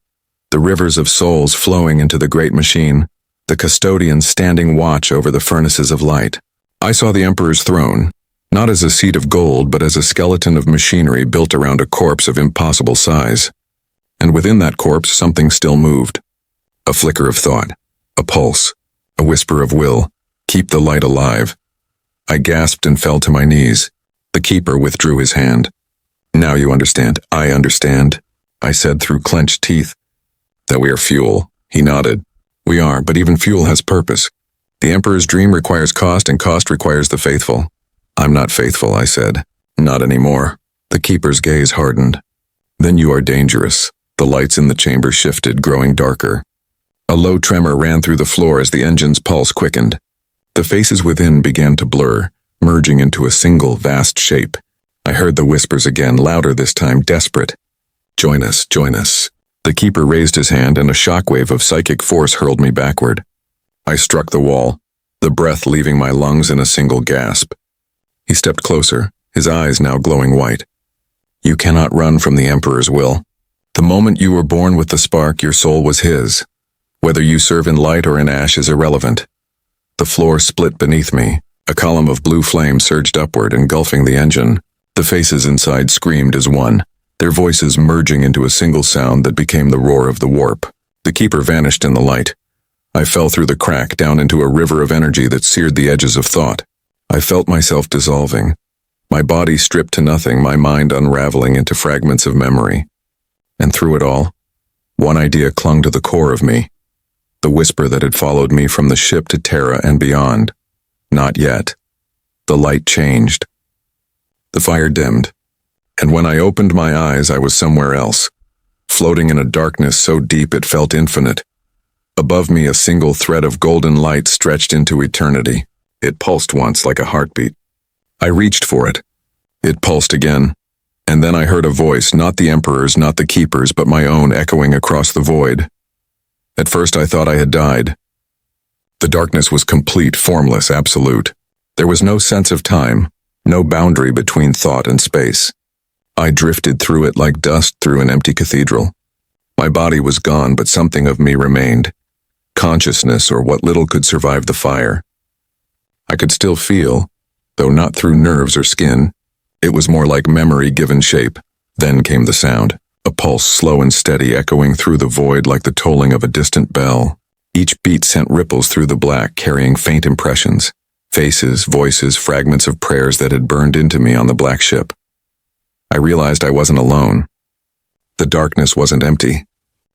the rivers of souls flowing into the great machine, the custodians standing watch over the furnaces of light. I saw the Emperor's throne, not as a seat of gold, but as a skeleton of machinery built around a corpse of impossible size. And within that corpse, something still moved. A flicker of thought, a pulse, a whisper of will. Keep the light alive. I gasped and fell to my knees. The Keeper withdrew his hand. "Now you understand." "I understand," I said through clenched teeth. "That we are fuel." He nodded. "We are, but even fuel has purpose. The Emperor's dream requires cost, and cost requires the faithful." "I'm not faithful," I said. "Not anymore." The Keeper's gaze hardened. "Then you are dangerous." The lights in the chamber shifted, growing darker. A low tremor ran through the floor as the engine's pulse quickened. The faces within began to blur, merging into a single, vast shape. I heard the whispers again, louder this time, desperate. "Join us, join us." The Keeper raised his hand, and a shockwave of psychic force hurled me backward. I struck the wall, the breath leaving my lungs in a single gasp. He stepped closer, his eyes now glowing white. You cannot run from the Emperor's will. The moment you were born with the spark, your soul was his. Whether you serve in light or in ash is irrelevant. The floor split beneath me. A column of blue flame surged upward, engulfing the engine. The faces inside screamed as one, their voices merging into a single sound that became the roar of the warp. The keeper vanished in the light. I fell through the crack down into a river of energy that seared the edges of thought. I felt myself dissolving. My body stripped to nothing, my mind unraveling into fragments of memory. And through it all, one idea clung to the core of me. The whisper that had followed me from the ship to Terra and beyond. Not yet. The light changed. The fire dimmed. And when I opened my eyes, I was somewhere else, floating in a darkness so deep it felt infinite. Above me, a single thread of golden light stretched into eternity. It pulsed once like a heartbeat. I reached for it. It pulsed again. And then I heard a voice, not the Emperor's, not the Keeper's, but my own, echoing across the void. At first I thought I had died. The darkness was complete, formless, absolute. There was no sense of time, no boundary between thought and space. I drifted through it like dust through an empty cathedral. My body was gone, but something of me remained. Consciousness, or what little could survive the fire. I could still feel, though not through nerves or skin. It was more like memory given shape. Then came the sound, a pulse slow and steady echoing through the void like the tolling of a distant bell. Each beat sent ripples through the black, carrying faint impressions. Faces, voices, fragments of prayers that had burned into me on the black ship. I realized I wasn't alone. The darkness wasn't empty.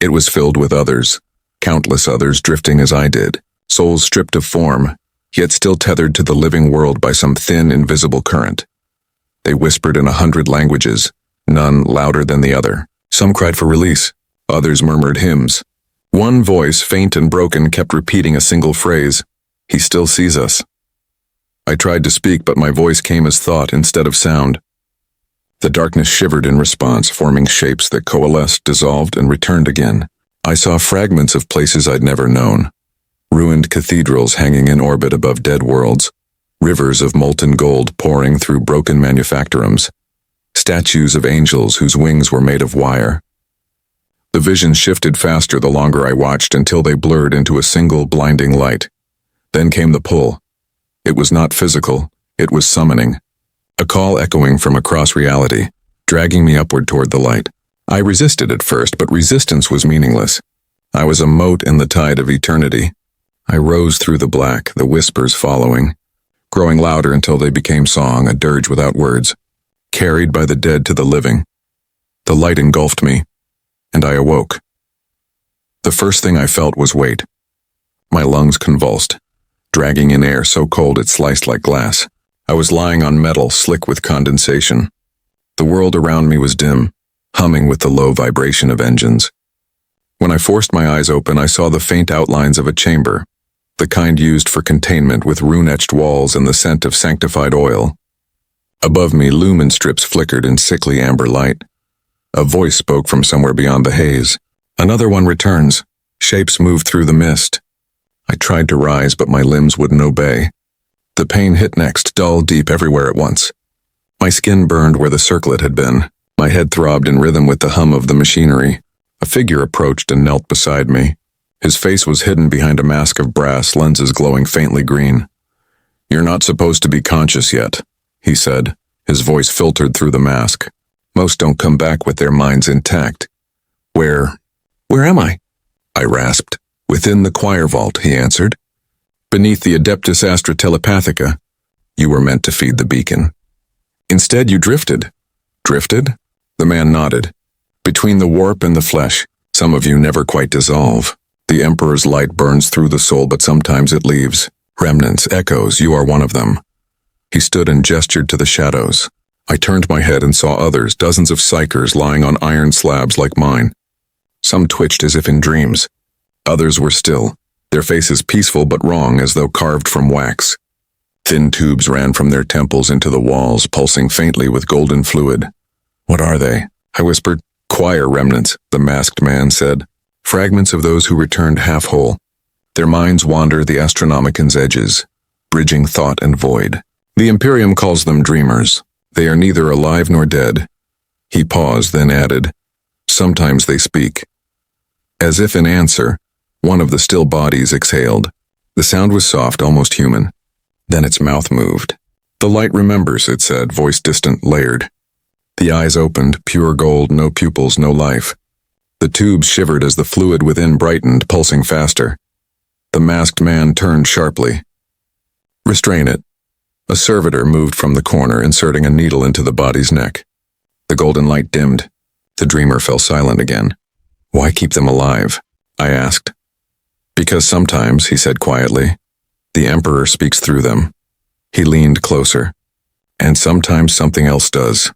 It was filled with others, countless others drifting as I did, souls stripped of form, yet still tethered to the living world by some thin, invisible current. They whispered in 100 languages, none louder than the other. Some cried for release, others murmured hymns. One voice, faint and broken, kept repeating a single phrase, "He still sees us." I tried to speak, but my voice came as thought instead of sound. The darkness shivered in response, forming shapes that coalesced, dissolved, and returned again. I saw fragments of places I'd never known. Ruined cathedrals hanging in orbit above dead worlds. Rivers of molten gold pouring through broken manufactorums. Statues of angels whose wings were made of wire. The vision shifted faster the longer I watched until they blurred into a single blinding light. Then came the pull. It was not physical, it was summoning. A call echoing from across reality, dragging me upward toward the light. I resisted at first, but resistance was meaningless. I was a mote in the tide of eternity. I rose through the black, the whispers following, growing louder until they became song, a dirge without words, carried by the dead to the living. The light engulfed me, and I awoke. The first thing I felt was weight. My lungs convulsed, dragging in air so cold it sliced like glass. I was lying on metal, slick with condensation. The world around me was dim, humming with the low vibration of engines. When I forced my eyes open, I saw the faint outlines of a chamber, the kind used for containment with rune-etched walls and the scent of sanctified oil. Above me, lumen strips flickered in sickly amber light. A voice spoke from somewhere beyond the haze. "Another one returns." Shapes moved through the mist. I tried to rise, but my limbs wouldn't obey. The pain hit next, dull, deep, everywhere at once. My skin burned where the circlet had been. My head throbbed in rhythm with the hum of the machinery. A figure approached and knelt beside me. His face was hidden behind a mask of brass, lenses glowing faintly green. "You're not supposed to be conscious yet," he said. His voice filtered through the mask. "Most don't come back with their minds intact." Where am I?" I rasped. "Within the choir vault," he answered. "Beneath the Adeptus Astra Telepathica. You were meant to feed the beacon. Instead you drifted." "Drifted?" The man nodded. "Between the warp and the flesh, some of you never quite dissolve. The Emperor's light burns through the soul, but sometimes it leaves. Remnants, echoes, you are one of them." He stood and gestured to the shadows. I turned my head and saw others, dozens of Psykers lying on iron slabs like mine. Some twitched as if in dreams. Others were still, their faces peaceful but wrong, as though carved from wax. Thin tubes ran from their temples into the walls, pulsing faintly with golden fluid. "What are they?" I whispered. "Choir remnants," the masked man said. "Fragments of those who returned half-whole. Their minds wander the Astronomican's edges, bridging thought and void. The Imperium calls them dreamers. They are neither alive nor dead. He paused, then added, sometimes they speak. As if in answer, one of the still bodies exhaled. The sound was soft, almost human. Then its mouth moved. The light remembers, it said, voice distant, layered. The eyes opened, pure gold, no pupils, no life. The tubes shivered as the fluid within brightened, pulsing faster. The masked man turned sharply. Restrain it. A servitor moved from the corner, inserting a needle into the body's neck. The golden light dimmed. The dreamer fell silent again. Why keep them alive? I asked. Because sometimes, he said quietly, the Emperor speaks through them. He leaned closer. And sometimes something else does.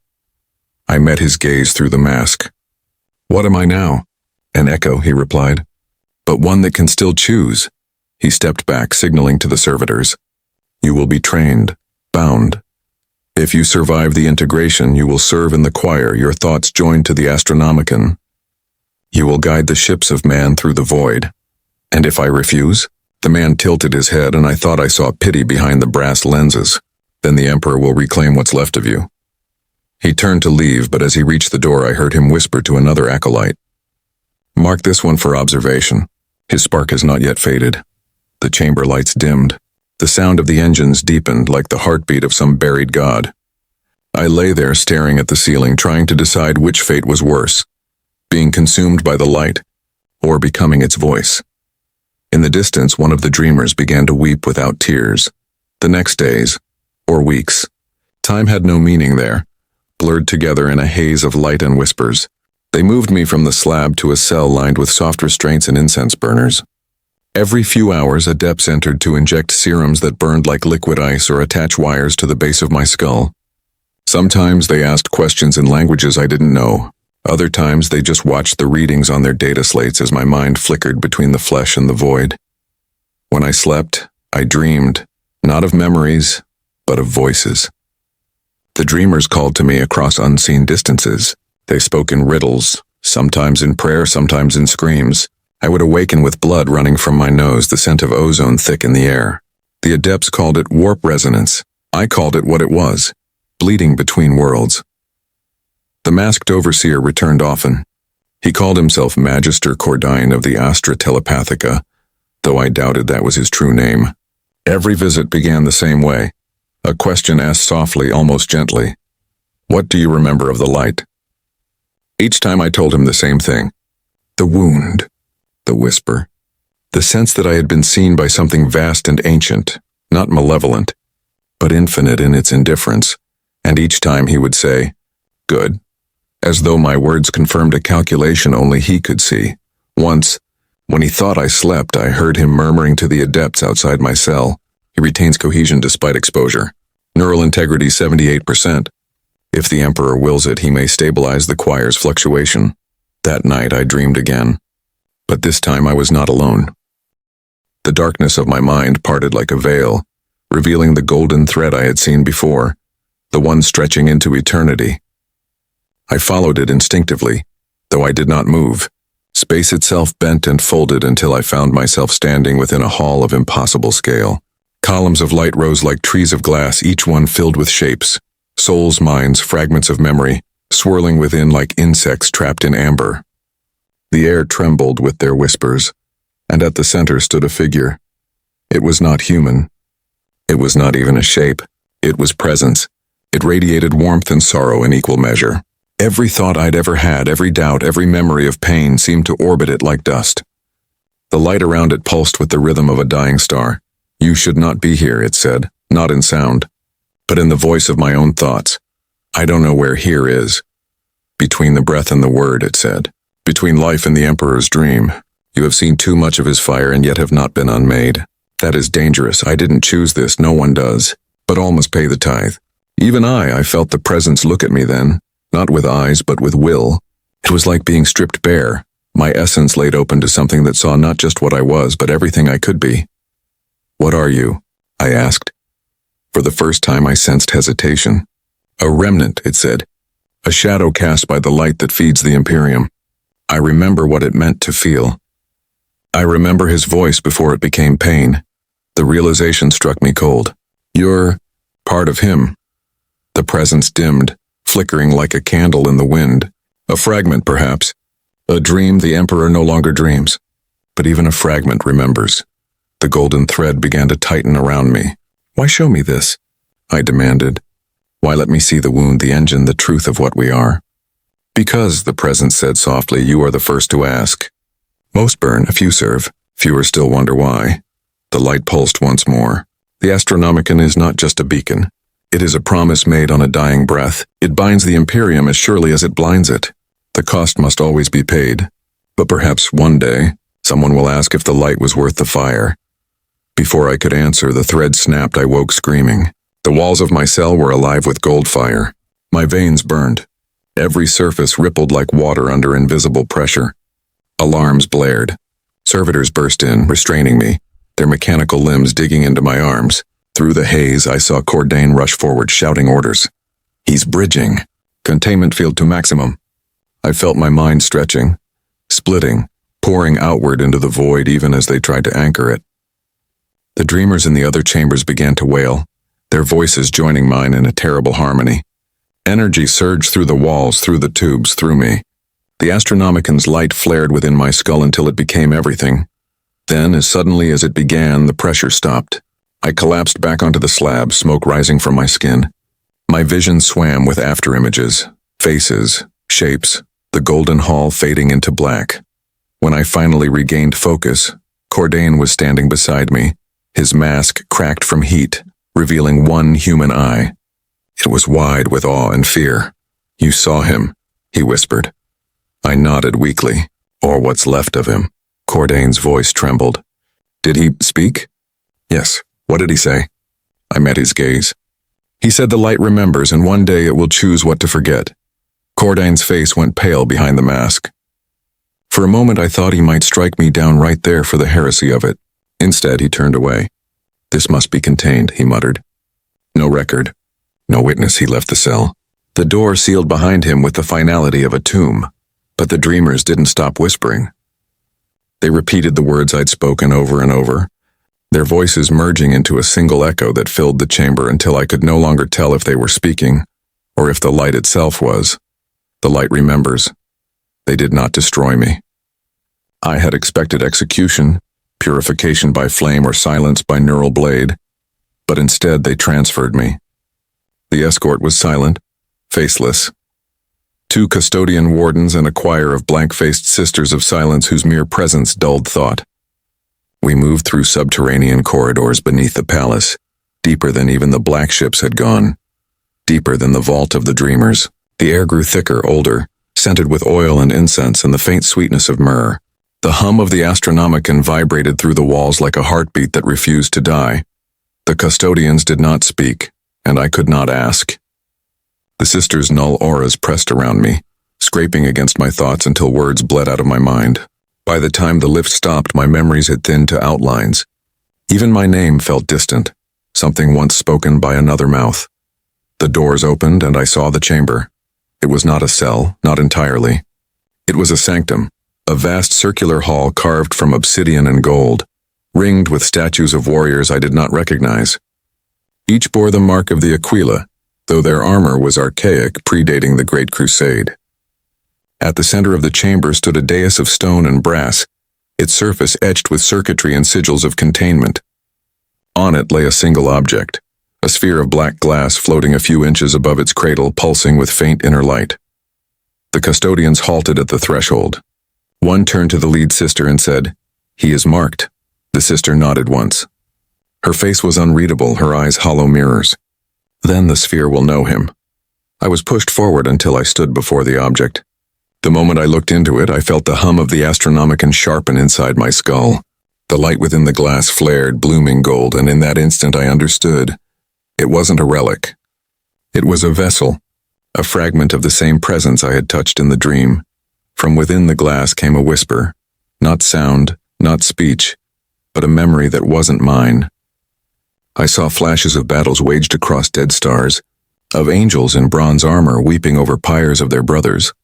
I met his gaze through the mask. What am I now? An echo, he replied. But one that can still choose. He stepped back, signaling to the servitors. You will be trained, bound. If you survive the integration, you will serve in the choir, your thoughts joined to the Astronomican. You will guide the ships of man through the void. And if I refuse? The man tilted his head, and I thought I saw pity behind the brass lenses. Then the Emperor will reclaim what's left of you. He turned to leave, but as he reached the door, I heard him whisper to another acolyte. Mark this one for observation. His spark has not yet faded. The chamber lights dimmed. The sound of the engines deepened like the heartbeat of some buried god. I lay there staring at the ceiling, trying to decide which fate was worse, being consumed by the light, or becoming its voice. In the distance, one of the dreamers began to weep without tears. The next days, or weeks, time had no meaning there, blurred together in a haze of light and whispers. They moved me from the slab to a cell lined with soft restraints and incense burners. Every few hours, adepts entered to inject serums that burned like liquid ice or attach wires to the base of my skull. Sometimes they asked questions in languages I didn't know. Other times they just watched the readings on their data slates as my mind flickered between the flesh and the void. When I slept, I dreamed, not of memories, but of voices. The dreamers called to me across unseen distances. They spoke in riddles, sometimes in prayer, sometimes in screams. I would awaken with blood running from my nose, the scent of ozone thick in the air. The adepts called it warp resonance. I called it what it was, bleeding between worlds. The masked overseer returned often. He called himself Magister Cordine of the Astra Telepathica, though I doubted that was his true name. Every visit began the same way. A question asked softly, almost gently. What do you remember of the light? Each time I told him the same thing. The wound, the whisper, the sense that I had been seen by something vast and ancient, not malevolent, but infinite in its indifference. And each time he would say, good, as though my words confirmed a calculation only he could see. Once, when he thought I slept, I heard him murmuring to the adepts outside my cell. He retains cohesion despite exposure. Neural integrity 78%. If the Emperor wills it, he may stabilize the choir's fluctuation. That night I dreamed again. But this time I was not alone. The darkness of my mind parted like a veil, revealing the golden thread I had seen before, the one stretching into eternity. I followed it instinctively, though I did not move. Space itself bent and folded until I found myself standing within a hall of impossible scale. Columns of light rose like trees of glass, each one filled with shapes, souls, minds, fragments of memory, swirling within like insects trapped in amber. The air trembled with their whispers, and at the center stood a figure. It was not human. It was not even a shape. It was presence. It radiated warmth and sorrow in equal measure. Every thought I'd ever had, every doubt, every memory of pain seemed to orbit it like dust. The light around it pulsed with the rhythm of a dying star. You should not be here, it said, not in sound, but in the voice of my own thoughts. I don't know where here is. Between the breath and the word, it said. Between life and the Emperor's dream. You have seen too much of his fire and yet have not been unmade. That is dangerous. I didn't choose this, no one does. But all must pay the tithe. Even I felt the presence look at me then. Not with eyes, but with will. It was like being stripped bare, my essence laid open to something that saw not just what I was, but everything I could be. What are you? I asked. For the first time I sensed hesitation. A remnant, it said. A shadow cast by the light that feeds the Imperium. I remember what it meant to feel. I remember his voice before it became pain. The realization struck me cold. You're part of him. The presence dimmed, flickering like a candle in the wind. A fragment, perhaps. A dream the Emperor no longer dreams. But even a fragment remembers. The golden thread began to tighten around me. Why show me this? I demanded. Why let me see the wound, the engine, the truth of what we are? Because, the presence said softly, you are the first to ask. Most burn, a few serve. Fewer still wonder why. The light pulsed once more. The Astronomican is not just a beacon. It is a promise made on a dying breath. It binds the Imperium as surely as it blinds it. The cost must always be paid. But perhaps one day, someone will ask if the light was worth the fire. Before I could answer, the thread snapped. I woke screaming. The walls of my cell were alive with gold fire. My veins burned. Every surface rippled like water under invisible pressure. Alarms blared. Servitors burst in, restraining me, their mechanical limbs digging into my arms. Through the haze, I saw Cordain rush forward, shouting orders. He's bridging. Containment field to maximum. I felt my mind stretching, splitting, pouring outward into the void even as they tried to anchor it. The dreamers in the other chambers began to wail, their voices joining mine in a terrible harmony. Energy surged through the walls, through the tubes, through me. The Astronomican's light flared within my skull until it became everything. Then, as suddenly as it began, the pressure stopped. I collapsed back onto the slab, smoke rising from my skin. My vision swam with afterimages, faces, shapes, the golden hall fading into black. When I finally regained focus, Cordain was standing beside me, his mask cracked from heat, revealing one human eye. It was wide with awe and fear. You saw him, he whispered. I nodded weakly, or what's left of him. Cordain's voice trembled. Did he speak? Yes. What did he say? I met his gaze. He said the light remembers and one day it will choose what to forget. Cordain's face went pale behind the mask. For a moment I thought he might strike me down right there for the heresy of it. Instead, he turned away. This must be contained, he muttered. No record. No witness. He left the cell. The door sealed behind him with the finality of a tomb. But the dreamers didn't stop whispering. They repeated the words I'd spoken over and over, their voices merging into a single echo that filled the chamber until I could no longer tell if they were speaking, or if the light itself was. The light remembers. They did not destroy me. I had expected execution, purification by flame or silence by neural blade, but instead they transferred me. The escort was silent, faceless. 2 custodian wardens and a choir of blank-faced sisters of silence whose mere presence dulled thought. We moved through subterranean corridors beneath the palace, deeper than even the black ships had gone, deeper than the vault of the dreamers. The air grew thicker, older, scented with oil and incense and the faint sweetness of myrrh. The hum of the Astronomican vibrated through the walls like a heartbeat that refused to die. The custodians did not speak, and I could not ask. The sisters' null auras pressed around me, scraping against my thoughts until words bled out of my mind. By the time the lift stopped, my memories had thinned to outlines. Even my name felt distant, something once spoken by another mouth. The doors opened and I saw the chamber. It was not a cell, not entirely. It was a sanctum, a vast circular hall carved from obsidian and gold, ringed with statues of warriors I did not recognize. Each bore the mark of the Aquila, though their armor was archaic, predating the Great Crusade. At the center of the chamber stood a dais of stone and brass, its surface etched with circuitry and sigils of containment. On it lay a single object, a sphere of black glass floating a few inches above its cradle, pulsing with faint inner light. The custodians halted at the threshold. One turned to the lead sister and said, "He is marked." The sister nodded once. Her face was unreadable, her eyes hollow mirrors. Then the sphere will know him. I was pushed forward until I stood before the object. The moment I looked into it, I felt the hum of the Astronomican sharpen inside my skull. The light within the glass flared, blooming gold, and in that instant I understood. It wasn't a relic. It was a vessel, a fragment of the same presence I had touched in the dream. From within the glass came a whisper, not sound, not speech, but a memory that wasn't mine. I saw flashes of battles waged across dead stars, of angels in bronze armor weeping over pyres of their brothers,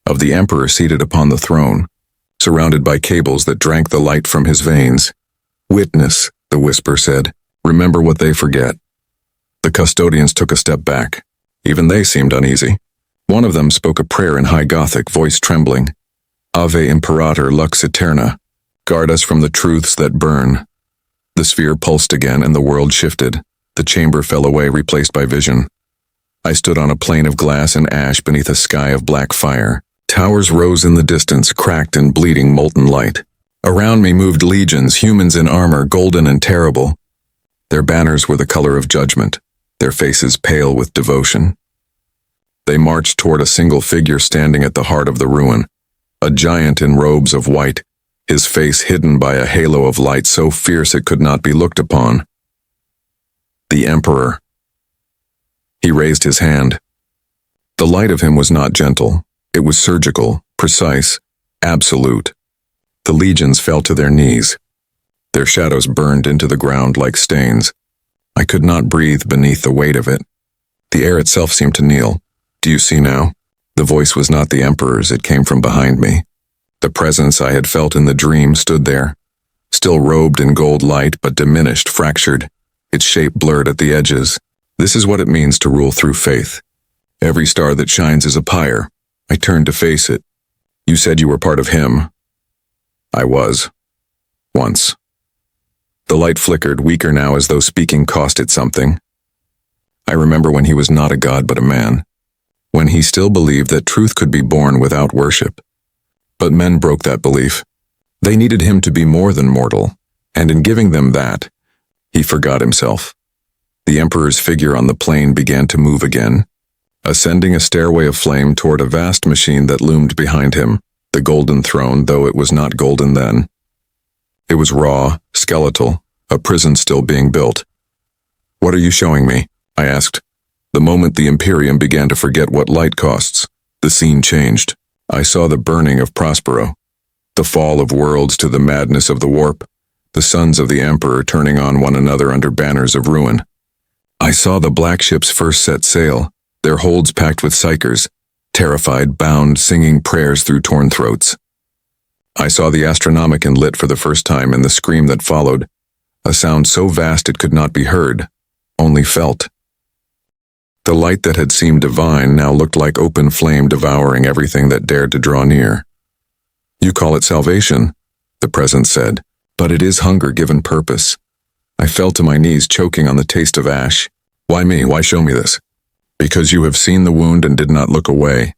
of the Emperor seated upon the throne, surrounded by cables that drank the light from his veins. "Witness," the whisper said, "remember what they forget." The The custodians took a step back. Even they seemed uneasy. One of them spoke a prayer in High Gothic, voice trembling. Ave Imperator Lux Eterna, guard us from the truths that burn. The sphere pulsed again and the world shifted. The chamber fell away, replaced by vision. I stood on a plain of glass and ash beneath a sky of black fire. Towers rose in the distance, cracked and bleeding molten light. Around me moved legions, humans in armor, golden and terrible. Their banners were the color of judgment, their faces pale with devotion. They marched toward a single figure standing at the heart of the ruin, a giant in robes of white, his face hidden by a halo of light so fierce it could not be looked upon. The Emperor. He raised his hand. The light of him was not gentle. It was surgical, precise, absolute. The legions fell to their knees. Their shadows burned into the ground like stains. I could not breathe beneath the weight of it. The air itself seemed to kneel. Do you see now? The voice was not the Emperor's, it came from behind me. The presence I had felt in the dream stood there, still robed in gold light but diminished, fractured, its shape blurred at the edges. This is what it means to rule through faith. Every star that shines is a pyre. I turned to face it. You said you were part of him. I was. Once. The light flickered, weaker now as though speaking cost it something. I remember when he was not a god but a man, when he still believed that truth could be born without worship. But men broke that belief. They needed him to be more than mortal, and in giving them that, he forgot himself. The Emperor's figure on the plain began to move again, ascending a stairway of flame toward a vast machine that loomed behind him, the golden throne, though it was not golden then. It was raw, skeletal, a prison still being built. What are you showing me? I asked. The moment the Imperium began to forget what light costs, the scene changed. I saw the burning of Prospero, the fall of worlds to the madness of the warp, the sons of the Emperor turning on one another under banners of ruin. I saw the black ships first set sail, their holds packed with Psykers, terrified, bound, singing prayers through torn throats. I saw the Astronomican lit for the first time and the scream that followed, a sound so vast it could not be heard, only felt. The light that had seemed divine now looked like open flame devouring everything that dared to draw near. You call it salvation, the presence said, but it is hunger given purpose. I fell to my knees, choking on the taste of ash. Why me? Why show me this? Because you have seen the wound and did not look away.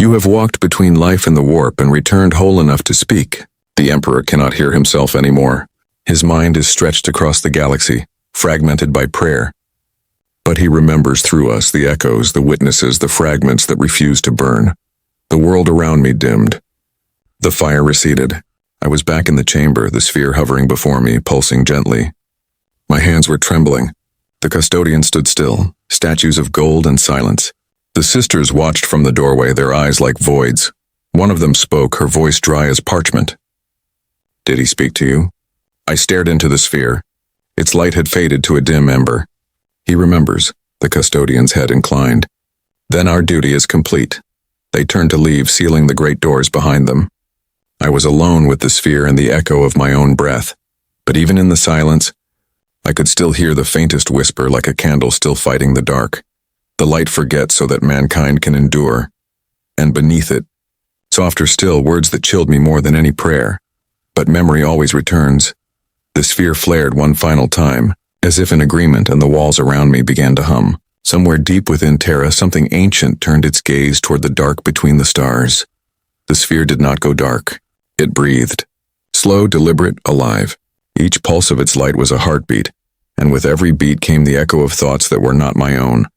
You have walked between life and the warp and returned whole enough to speak. The Emperor cannot hear himself anymore. His mind is stretched across the galaxy, fragmented by prayer. But he remembers through us the echoes, the witnesses, the fragments that refuse to burn. The world around me dimmed. The fire receded. I was back in the chamber, the sphere hovering before me, pulsing gently. My hands were trembling. The custodian stood still, statues of gold and silence. The sisters watched from the doorway, their eyes like voids. One of them spoke, her voice dry as parchment. Did he speak to you? I stared into the sphere. Its light had faded to a dim ember. He remembers, the custodian's head inclined. Then our duty is complete. They turned to leave, sealing the great doors behind them. I was alone with the sphere and the echo of my own breath. But even in the silence, I could still hear the faintest whisper like a candle still fighting the dark. The light forgets so that mankind can endure. And beneath it, softer still, words that chilled me more than any prayer. But memory always returns. The sphere flared one final time, as if in agreement, and the walls around me began to hum. Somewhere deep within Terra, something ancient turned its gaze toward the dark between the stars. The sphere did not go dark. It breathed. Slow, deliberate, alive. Each pulse of its light was a heartbeat, and with every beat came the echo of thoughts that were not my own.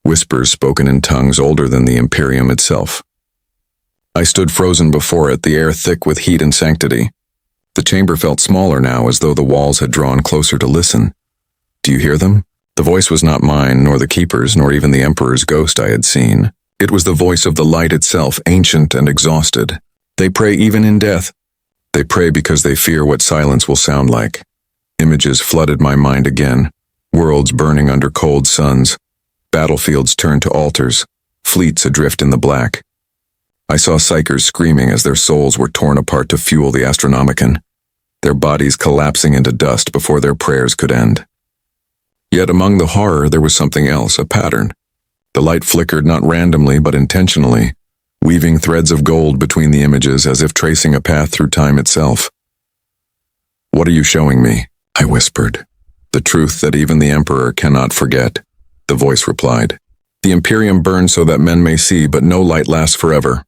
Whispers spoken in tongues older than the Imperium itself. I stood frozen before it, the air thick with heat and sanctity. The chamber felt smaller now, as though the walls had drawn closer to listen. Do you hear them? The voice was not mine, nor the keeper's, nor even the Emperor's ghost I had seen. It was the voice of the light itself, ancient and exhausted. They pray even in death. They pray because they fear what silence will sound like. Images flooded my mind again. Worlds burning under cold suns. Battlefields turned to altars. Fleets adrift in the black. I saw Psykers screaming as their souls were torn apart to fuel the Astronomican, their bodies collapsing into dust before their prayers could end. Yet among the horror there was something else, a pattern. The light flickered not randomly but intentionally, weaving threads of gold between the images as if tracing a path through time itself. "What are you showing me?" I whispered. "The truth that even the Emperor cannot forget," the voice replied. "The Imperium burns so that men may see, but no light lasts forever.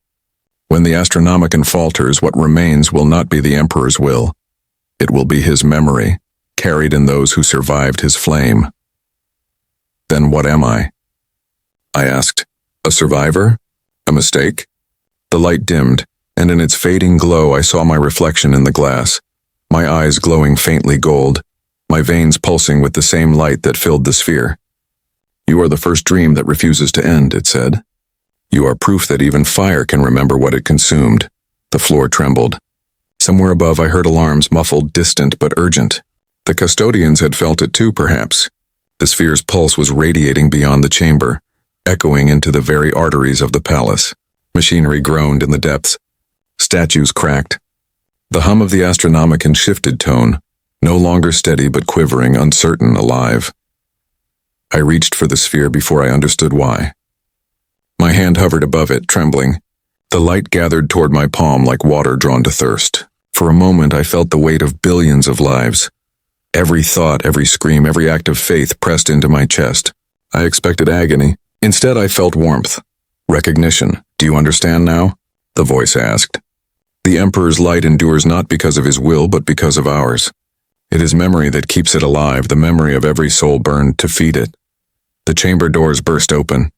When the Astronomican falters, what remains will not be the Emperor's will. It will be his memory, carried in those who survived his flame." "Then what am I?" I asked. "A survivor? A mistake?" The light dimmed, and in its fading glow I saw my reflection in the glass, my eyes glowing faintly gold, my veins pulsing with the same light that filled the sphere. "You are the first dream that refuses to end," it said. "You are proof that even fire can remember what it consumed." The floor trembled. Somewhere above I heard alarms, muffled, distant, but urgent. The custodians had felt it too, perhaps. The sphere's pulse was radiating beyond the chamber, echoing into the very arteries of the palace. Machinery groaned in the depths. Statues cracked. The hum of the Astronomican shifted tone, no longer steady but quivering, uncertain, alive. I reached for the sphere before I understood why. My hand hovered above it, trembling. The light gathered toward my palm like water drawn to thirst. For a moment I felt the weight of billions of lives. Every thought, every scream, every act of faith pressed into my chest. I expected agony. Instead I felt warmth. Recognition. "Do you understand now?" the voice asked. "The Emperor's light endures not because of his will, but because of ours. It is memory that keeps it alive, the memory of every soul burned to feed it." The chamber doors burst open.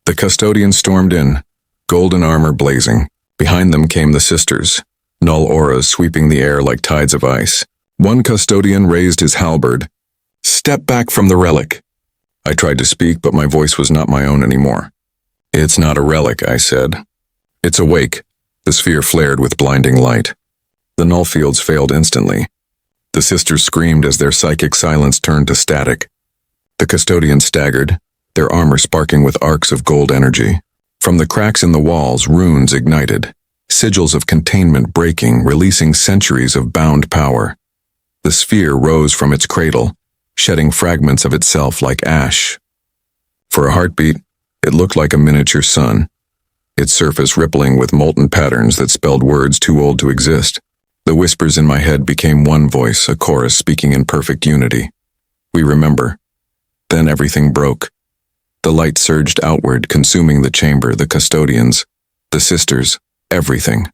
The custodians stormed in, golden armor blazing. Behind them came the sisters, null auras sweeping the air like tides of ice. One custodian raised his halberd. "Step back from the relic." I tried to speak, but my voice was not my own anymore. "It's not a relic," I said. "It's awake." The sphere flared with blinding light. The null fields failed instantly. The sisters screamed as their psychic silence turned to static. The custodians staggered, their armor sparking with arcs of gold energy. From the cracks in the walls, runes ignited, sigils of containment breaking, releasing centuries of bound power. The sphere rose from its cradle, shedding fragments of itself like ash. For a heartbeat, it looked like a miniature sun, its surface rippling with molten patterns that spelled words too old to exist. The whispers in my head became one voice, a chorus speaking in perfect unity. "We remember." Then everything broke. The light surged outward, consuming the chamber, the custodians, the sisters, everything.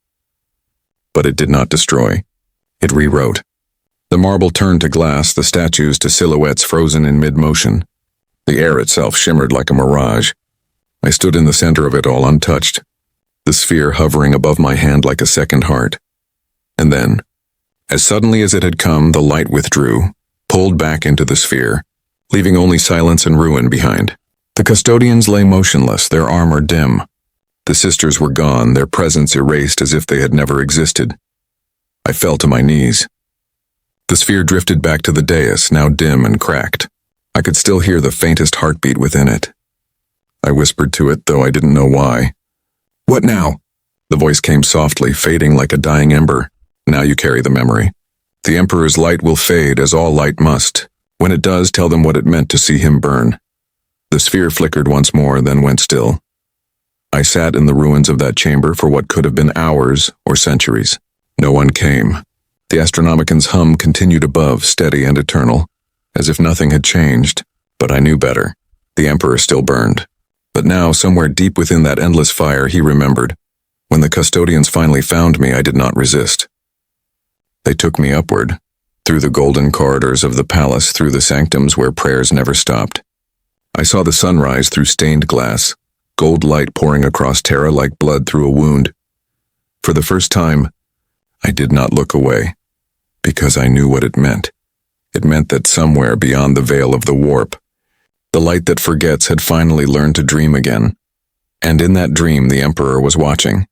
But it did not destroy. It rewrote. The marble turned to glass, the statues to silhouettes frozen in mid-motion. The air itself shimmered like a mirage. I stood in the center of it all, untouched, the sphere hovering above my hand like a second heart. And then, as suddenly as it had come, the light withdrew, pulled back into the sphere, leaving only silence and ruin behind. The custodians lay motionless, their armor dim. The sisters were gone, their presence erased as if they had never existed. I fell to my knees. The sphere drifted back to the dais, now dim and cracked. I could still hear the faintest heartbeat within it. I whispered to it, though I didn't know why. "What now?" The voice came softly, fading like a dying ember. "Now you carry the memory. The Emperor's light will fade, as all light must. When it does, tell them what it meant to see him burn." The sphere flickered once more, then went still. I sat in the ruins of that chamber for what could have been hours or centuries. No one came. The Astronomican's hum continued above, steady and eternal, as if nothing had changed. But I knew better. The Emperor still burned. But now, somewhere deep within that endless fire, he remembered. When the custodians finally found me, I did not resist. They took me upward, through the golden corridors of the palace, through the sanctums where prayers never stopped. I saw the sunrise through stained glass, gold light pouring across Terra like blood through a wound. For the first time, I did not look away, because I knew what it meant. It meant that somewhere beyond the veil of the warp, the light that forgets had finally learned to dream again. And in that dream, the Emperor was watching.